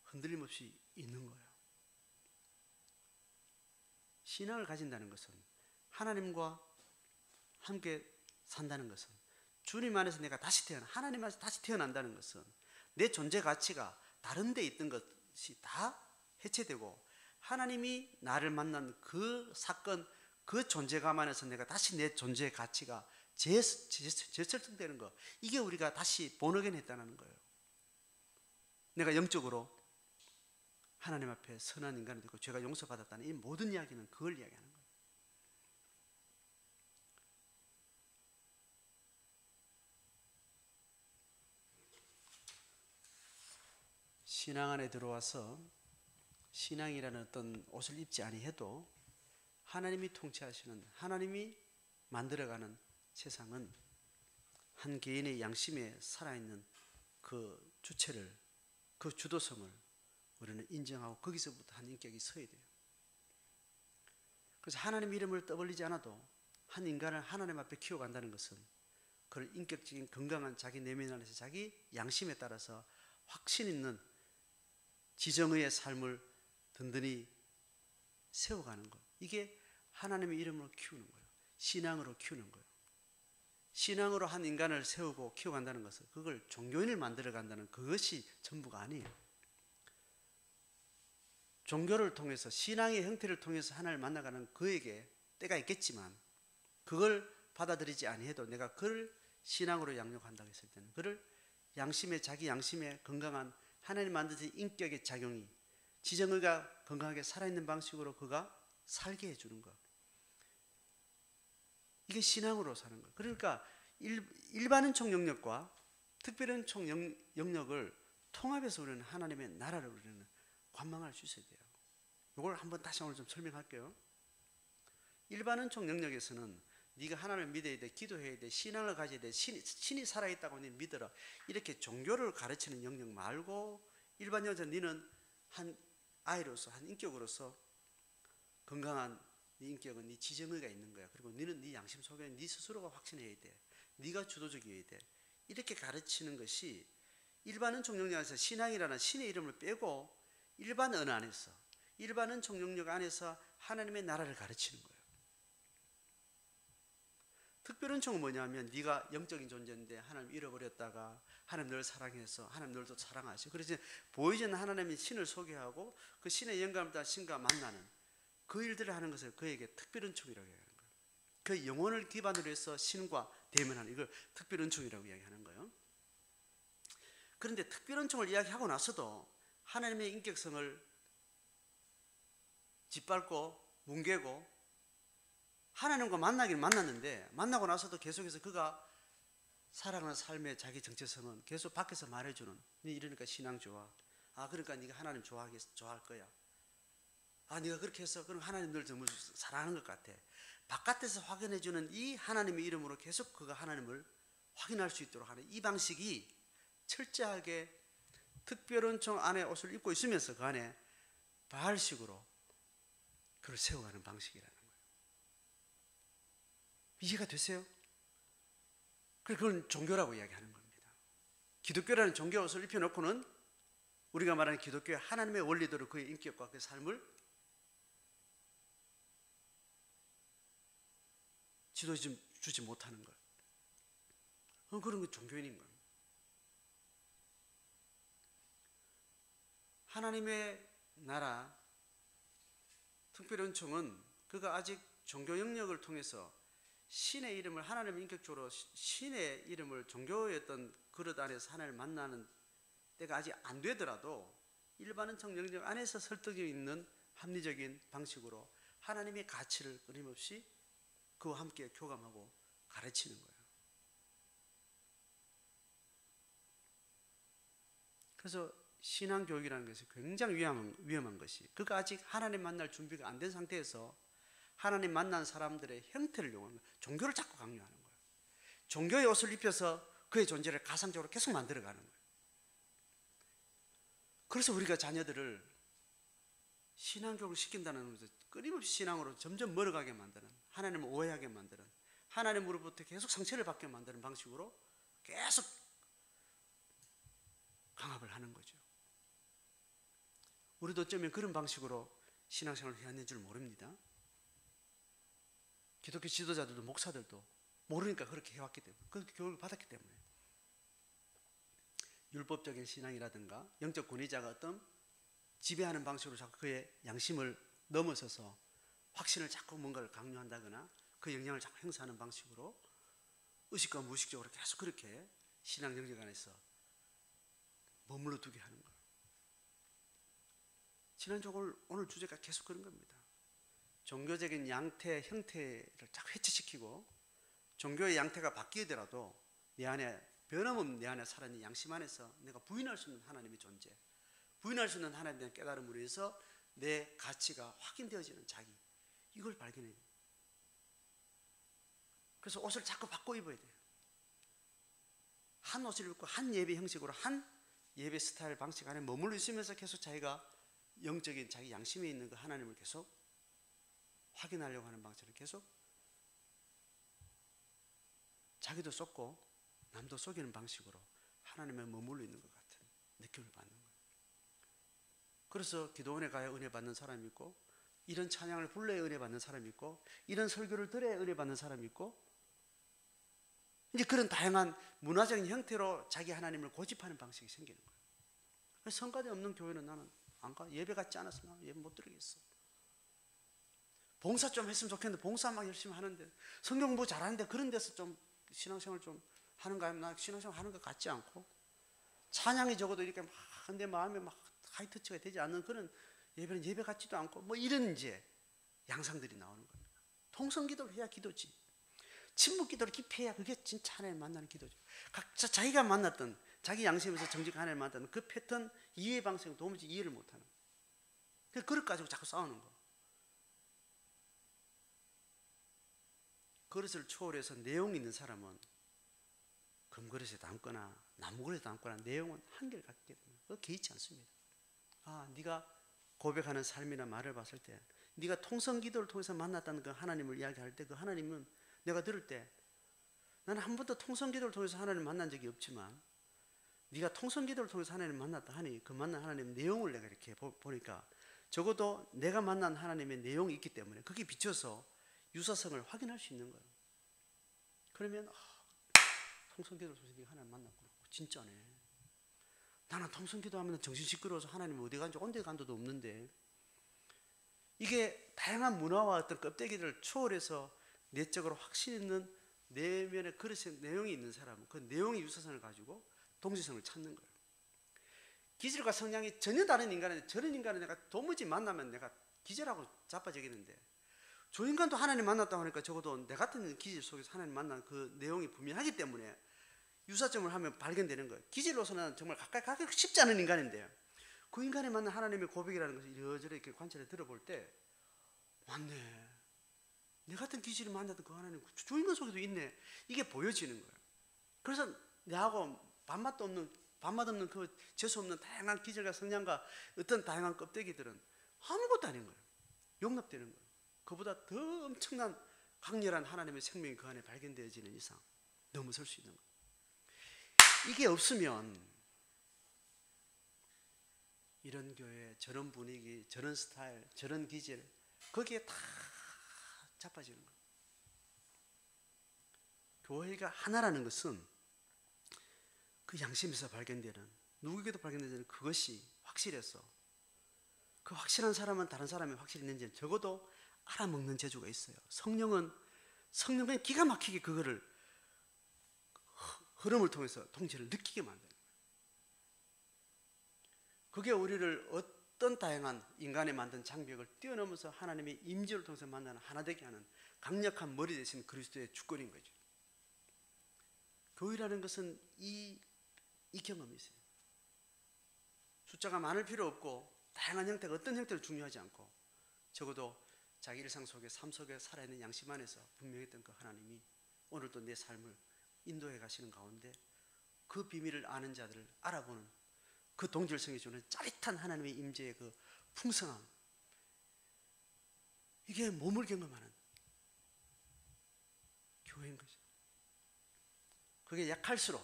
흔들림 없이 있는 거예요. 신앙을 가진다는 것은, 하나님과 함께 산다는 것은, 주님 안에서 내가 하나님 안에서 다시 태어난다는 것은 내 존재 가치가 다른 데 있던 것이 다 해체되고, 하나님이 나를 만난 그 사건, 그 존재감 안에서 내가 다시 내 존재 가치가 재설정되는 것, 이게 우리가 다시 본어겐 했다는 거예요. 내가 영적으로 하나님 앞에 선한 인간이 되고 죄가 용서받았다는 이 모든 이야기는 그걸 이야기하는 거예요. 신앙 안에 들어와서 신앙이라는 어떤 옷을 입지 아니해도 하나님이 통치하시는, 하나님이 만들어가는 세상은 한 개인의 양심에 살아있는 그 주체를, 그 주도성을 우리는 인정하고 거기서부터 한 인격이 서야 돼요. 그래서 하나님 이름을 떠벌리지 않아도 한 인간을 하나님 앞에 키워간다는 것은 그를 인격적인 건강한 자기 내면 안에서 자기 양심에 따라서 확신 있는 지정의의 삶을 든든히 세워가는 것, 이게 하나님의 이름으로 키우는 거예요. 신앙으로 키우는 거예요. 신앙으로 한 인간을 세우고 키워간다는 것은 그걸 종교인을 만들어간다는 그것이 전부가 아니에요. 종교를 통해서, 신앙의 형태를 통해서 하나님을 만나가는 그에게 때가 있겠지만, 그걸 받아들이지 아니해도 내가 그를 신앙으로 양육한다고 했을 때는 그를 자기 양심의 건강한 하나님 만드신 인격의 작용이, 지정의가 건강하게 살아있는 방식으로 그가 살게 해주는 것, 이게 신앙으로 사는 것. 그러니까 일반은총 영역과 특별은총 영역을 통합해서 우리는 하나님의 나라를 우리는 관망할 수 있어야 돼요. 이걸 한번 다시 오늘 좀 설명할게요. 일반은총 영역에서는 네가 하나님을 믿어야 돼, 기도해야 돼, 신앙을 가져야 돼, 신이 살아있다고 네 믿어라, 이렇게 종교를 가르치는 영역 말고, 일반 영역에서 너는 한 아이로서, 한 인격으로서 건강한 네 인격은 네 지정의가 있는 거야. 그리고 너는 네 양심 속에 네 스스로가 확신해야 돼, 네가 주도적이어야 돼, 이렇게 가르치는 것이 일반은총 영역에서 신앙이라는 신의 이름을 빼고 일반 언어 안에서, 일반은총 영역 안에서 하나님의 나라를 가르치는 거예요. 특별은총은 뭐냐면, 네가 영적인 존재인데 하나님 잃어버렸다가 하나님 널 사랑해서 하나님 널도 사랑하시고, 그래서 보이지 않는 하나님의 신을 소개하고 그 신의 영감을 따라 신과 만나는 그 일들을 하는 것을 그에게 특별은총이라고 이야기하는 거예요. 그 영혼을 기반으로 해서 신과 대면하는, 이걸 특별은총이라고 이야기하는 거예요. 그런데 특별은총을 이야기하고 나서도 하나님의 인격성을 짓밟고 뭉개고, 하나님과 만나긴 만났는데 만나고 나서도 계속해서 그가 살아가는 삶의 자기 정체성은 계속 밖에서 말해주는, 네 이러니까 신앙 좋아, 그러니까 네가 하나님 좋아할 거야, 네가 그렇게 해서 그럼 하나님 널 정말 사랑하는 것 같아, 바깥에서 확인해주는 이 하나님의 이름으로 계속 그가 하나님을 확인할 수 있도록 하는 이 방식이 철저하게 특별은총 안에 옷을 입고 있으면서 그 안에 바알식으로 그를 세워가는 방식이라는 거예요. 이해가 되세요? 그건 종교라고 이야기하는 겁니다. 기독교라는 종교 옷을 입혀놓고는 우리가 말하는 기독교의 하나님의 원리대로 그의 인격과 그의 삶을 지도해 주지 못하는 것. 그런 게 종교인인 거예요. 하나님의 나라 특별연총은 그가 아직 종교 영역을 통해서 신의 이름을, 하나님의 인격적으로 신의 이름을 종교의 어떤 그릇 안에서 하나님을 만나는 때가 아직 안 되더라도 일반적 영역 안에서 설득이 있는 합리적인 방식으로 하나님의 가치를 끊임없이 그와 함께 교감하고 가르치는 거예요. 그래서 신앙교육이라는 것이 굉장히 위험한 것이, 그가 아직 하나님 만날 준비가 안 된 상태에서 하나님 만난 사람들의 형태를 이용하는 거예요. 종교를 자꾸 강요하는 거예요. 종교의 옷을 입혀서 그의 존재를 가상적으로 계속 만들어가는 거예요. 그래서 우리가 자녀들을 신앙교육을 시킨다는 것은 끊임없이 신앙으로 점점 멀어가게 만드는, 하나님을 오해하게 만드는, 하나님으로부터 계속 상처를 받게 만드는 방식으로 계속 강압을 하는 거죠. 우리도 어쩌면 그런 방식으로 신앙생활을 해왔는 줄 모릅니다. 기독교 지도자들도 목사들도 모르니까 그렇게 해왔기 때문에, 그렇게 교육을 받았기 때문에. 율법적인 신앙이라든가 영적 권위자가 어떤 지배하는 방식으로 자꾸 그의 양심을 넘어서서 확신을 자꾸 뭔가를 강요한다거나 그 영향을 자꾸 행사하는 방식으로 의식과 무의식적으로 계속 그렇게 신앙 영역 안에서 머물러 두게 하는 거예요. 지난주 오늘 주제가 계속 그런 겁니다. 종교적인 양태, 형태를 자꾸 해체시키고 종교의 양태가 바뀌더라도 내 안에 변함없는 내 안에 살아있는 양심 안에서 내가 부인할 수 있는 하나님의 존재, 부인할 수 있는 하나님에 대한 깨달음으로 해서 내 가치가 확인되어지는 자기, 이걸 발견해야 돼요. 그래서 옷을 자꾸 바꿔 입어야 돼요. 한 옷을 입고 한 예배 형식으로 한 예배 스타일 방식 안에 머물러 있으면서 계속 자기가 영적인 자기 양심에 있는 그 하나님을 계속 확인하려고 하는 방식으로 계속 자기도 쏟고 남도 속이는 방식으로 하나님에 머물러 있는 것 같은 느낌을 받는 거예요. 그래서 기도원에 가야 은혜 받는 사람이 있고, 이런 찬양을 불러야 은혜 받는 사람이 있고, 이런 설교를 들어야 은혜 받는 사람이 있고, 이제 그런 다양한 문화적인 형태로 자기 하나님을 고집하는 방식이 생기는 거예요. 그래서 성가대 없는 교회는 나는 안 가. 예배 같지 않아서 나는 예배 못 드리겠어. 봉사 좀 했으면 좋겠는데 봉사 막 열심히 하는데, 성경 공부 잘하는데 그런 데서 좀 신앙생활 좀 하는가 하면 나 신앙생활 하는 것 같지 않고, 찬양이 적어도 이렇게 막 내 마음에 막 하이터치가 되지 않는 그런 예배는 예배 같지도 않고, 뭐 이런 이제 양상들이 나오는 겁니다. 통성기도를 해야 기도지. 침묵기도를 깊이 해야 그게 진짜 하나님 만나는 기도죠. 각자 자기가 만났던, 자기 양심에서 정직한 하나님 만났던 그 패턴 이해 방식을 도무지 이해를 못하는, 그릇 가지고 자꾸 싸우는 거. 그릇을 초월해서 내용 있는 사람은 금그릇에 담거나 나무그릇에 담거나 내용은 한결 같기 때문에 그거 개의치 않습니다. 아, 네가 고백하는 삶이나 말을 봤을 때, 네가 통성기도를 통해서 만났다는 그 하나님을 이야기할 때, 그 하나님은 내가 들을 때, 나는 한 번도 통성기도를 통해서 하나님을 만난 적이 없지만 네가 통성기도를 통해서 하나님을 만났다 하니 그 만난 하나님의 내용을 내가 이렇게 보니까 적어도 내가 만난 하나님의 내용이 있기 때문에 거기에 비춰서 유사성을 확인할 수 있는 거예요. 그러면 통성기도를 통해서 네가 하나님 만났구나. 진짜네. 나는 통성기도 하면 정신 시끄러워서 하나님 어디 간지 온데 간 데도 없는데, 이게 다양한 문화와 어떤 껍데기를 초월해서 내적으로 확신 있는 내면의 그릇의 내용이 있는 사람은 그 내용의 유사성을 가지고 동지성을 찾는 거예요. 기질과 성향이 전혀 다른 인간인데 저런 인간을 내가 도무지 만나면 내가 기절하고 자빠지겠는데, 저 인간도 하나님 만났다고 하니까 적어도 내 같은 기질 속에서 하나님 만난 그 내용이 분명하기 때문에 유사점을 하면 발견되는 거예요. 기질로서는 정말 가까이 가기 쉽지 않은 인간인데 그 인간에 만난 하나님의 고백이라는 것을 이러저러 이렇게 관찰해 들어볼 때, 맞네, 내 같은 기질을 만났던 그 하나님 저 인간 속에도 있네, 이게 보여지는 거예요. 그래서 내하고 밥맛 없는 그 재수 없는 다양한 기질과 성향과 어떤 다양한 껍데기들은 아무것도 아닌 거예요. 용납되는 거예요. 그보다 더 엄청난 강렬한 하나님의 생명이 그 안에 발견되어지는 이상 넘어설 수 있는 거예요. 이게 없으면 이런 교회, 저런 분위기, 저런 스타일, 저런 기질, 거기에 다 자빠지는 거예요. 교회가 하나라는 것은 그 양심에서 발견되는, 누구에게도 발견되는 그것이 확실해서, 그 확실한 사람은 다른 사람이 확실히 있는지 적어도 알아먹는 재주가 있어요. 성령은 기가 막히게 그거를 흐름을 통해서 통치를 느끼게 만드는 거예요. 그게 우리를 어떤 다양한 인간의 만든 장벽을 뛰어넘어서 하나님의 임재를 통해서 만나는 하나 되게 하는 강력한 머리 대신 그리스도의 주권인 거죠. 교회라는 것은 이 경험이 있어요. 숫자가 많을 필요 없고 다양한 형태가 어떤 형태를 중요하지 않고 적어도 자기 일상 속에 삶 속에 살아있는 양심 안에서 분명했던 그 하나님이 오늘도 내 삶을 인도해 가시는 가운데 그 비밀을 아는 자들을 알아보는 그 동질성이 주는 짜릿한 하나님의 임재의 그 풍성함, 이게 몸을 경험하는 교회인 거죠. 그게 약할수록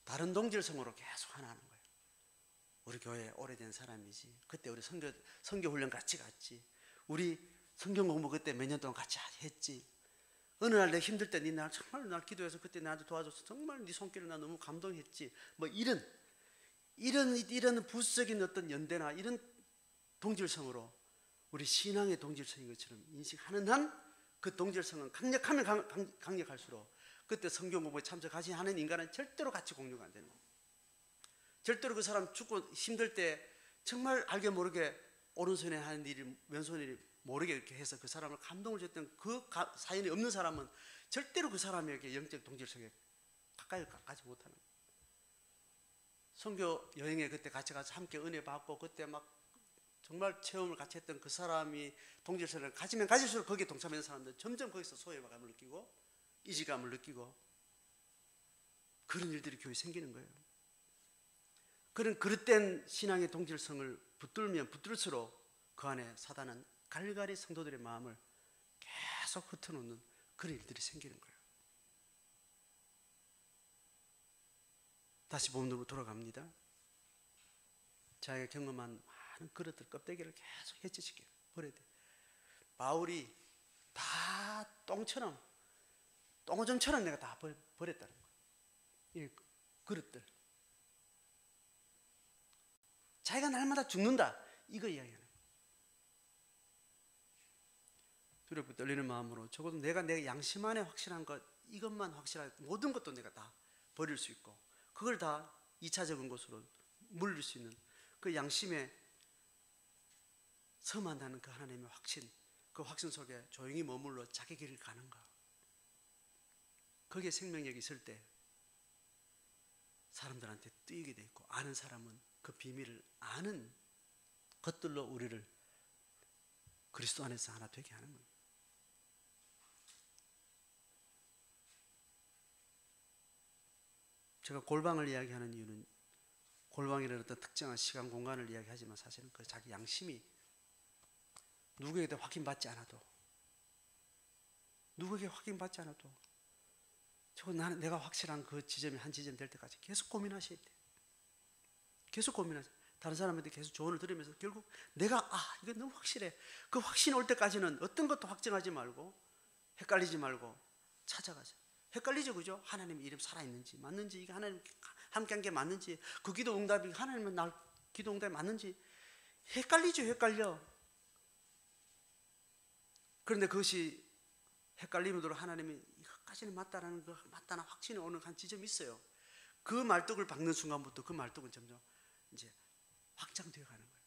다른 동질성으로 계속 하나 하는 거예요. 우리 교회 오래된 사람이지, 그때 우리 선교 훈련 같이 갔지, 우리 성경 공부 그때 몇 년 동안 같이 했지, 어느 날 내 힘들 때 네 날 정말 날 기도해서 그때 나한테 도와줘서 정말 네 손길을 나 너무 감동했지, 뭐 이런 부수적인 어떤 연대나 이런 동질성으로 우리 신앙의 동질성인 것처럼 인식하는 한 그 동질성은 강력하면 강력할수록 그때 성경 공부에 참석하지 않은 인간은 절대로 같이 공유가 안 되는 거예요. 절대로 그 사람 죽고 힘들 때 정말 알게 모르게 오른손에 하는 일이 왼손이 모르게 이렇게 해서 그 사람을 감동을 줬던 그 사연이 없는 사람은 절대로 그 사람에게 영적 동질성에 가까이 가지 못하는 거예요. 선교 여행에 그때 같이 가서 함께 은혜 받고 그때 막 정말 체험을 같이 했던 그 사람이 동질성을 가지면 가질수록 거기에 동참하는 사람들은 점점 거기서 소외감을 느끼고 이질감을 느끼고 그런 일들이 교회에 생기는 거예요. 그런 그릇된 신앙의 동질성을 붙들면 붙들수록 그 안에 사단은 갈갈이 성도들의 마음을 계속 흩어놓는 그런 일들이 생기는 거예요. 다시 본론으로 돌아갑니다. 자기가 경험한 많은 그릇들 껍데기를 계속 해치시게 버려야 돼요. 바울이 다 똥오줌처럼 내가 다 버렸다는 거예요. 이 그릇들. 자기가 날마다 죽는다, 이거 이야기하는 거예요. 두렵고 떨리는 마음으로 적어도 내가 내 양심 안에 확실한 것, 이것만 확실한 모든 것도 내가 다 버릴 수 있고 그걸 다 2차적인 것으로 물릴 수 있는 그 양심에 서만다는 그 하나님의 확신, 그 확신 속에 조용히 머물러 자기 길을 가는가. 거기에 생명력이 있을 때 사람들한테 뜨이게 돼 있고 아는 사람은 그 비밀을 아는 것들로 우리를 그리스도 안에서 하나 되게 하는 거예요. 제가 골방을 이야기하는 이유는 골방이라는 어떤 특정한 시간 공간을 이야기하지만 사실은 그 자기 양심이 누구에게도 확인받지 않아도 나는 내가 확실한 그 지점이 한 지점 될 때까지 계속 고민하셔야 돼요. 계속 고민하세요. 다른 사람한테 계속 조언을 들으면서 결국 내가 이거 너무 확실해. 그 확신이 올 때까지는 어떤 것도 확정하지 말고 헷갈리지 말고 찾아가세요. 헷갈리죠, 그죠? 하나님의 이름 살아있는지 맞는지, 이게 하나님 함께한 게 맞는지, 그 기도 응답이 하나님은 날 기도 응답이 맞는지 헷갈리죠, 헷갈려. 그런데 그것이 헷갈림으로 하나님이 이것까지는 맞다라는 그 맞다나 확신이 오는 한 지점이 있어요. 그 말뚝을 박는 순간부터 그 말뚝은 점점 이제 확장되어 가는 거예요.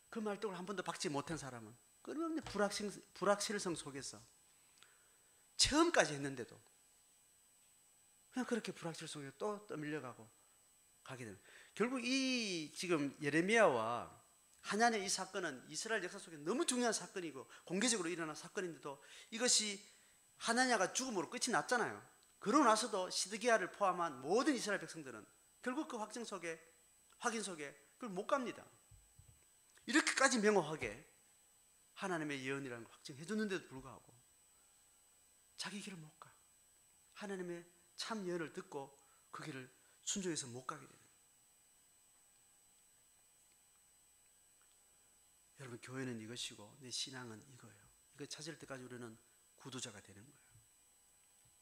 그 말뚝을 한 번도 박지 못한 사람은 끊임없는 불확실성 속에서 체험까지 했는데도 그냥 그렇게 불확실성 속에 또 떠밀려가고 가게 되는. 결국 이 지금 예레미야와 하나님의 이 사건은 이스라엘 역사 속에 너무 중요한 사건이고 공개적으로 일어난 사건인데도 이것이 하나냐가 죽음으로 끝이 났잖아요. 그러고 나서도 시드기야를 포함한 모든 이스라엘 백성들은 결국 그 확인 속에 그걸 못 갑니다. 이렇게까지 명확하게 하나님의 예언이라는 걸 확증해 줬는데도 불구하고 자기 길을 못 가. 하나님의 참 예언을 듣고 그 길을 순종해서 못 가게 되는. 여러분, 교회는 이것이고 내 신앙은 이거예요. 이거 찾을 때까지 우리는 구도자가 되는 거예요.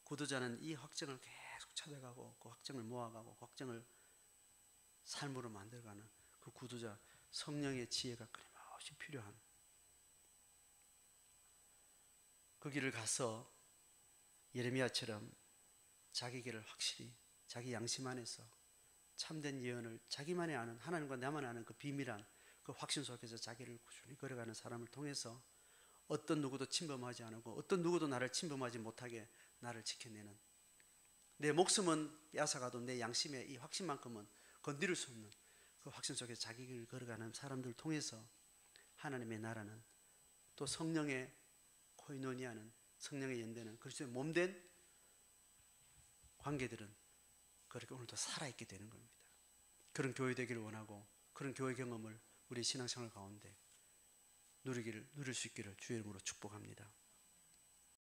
구도자는 이 확증을 계속 찾아가고 그 확증을 모아가고 그 확증을 삶으로 만들어가는 그 구도자, 성령의 지혜가 끊임없이 필요한 그 길을 가서 예레미야처럼 자기 길을 확실히 자기 양심 안에서 참된 예언을 자기만이 아는, 하나님과 나만 아는 그 비밀한 그 확신 속에서 자기를 꾸준히 걸어가는 사람을 통해서 어떤 누구도 침범하지 않고 어떤 누구도 나를 침범하지 못하게 나를 지켜내는, 내 목숨은 빼앗아가도 내 양심의 이 확신만큼은 건드릴 수 없는 그 확신 속에서 자기 길을 걸어가는 사람들을 통해서 하나님의 나라는, 또 성령의 코이노니아는, 성령의 연대는, 그리스도의 몸된 관계들은 그렇게 오늘도 살아있게 되는 겁니다. 그런 교회 되기를 원하고 그런 교회 경험을 우리 신앙생활 가운데 누릴 수 있기를 주의 이름으로 축복합니다.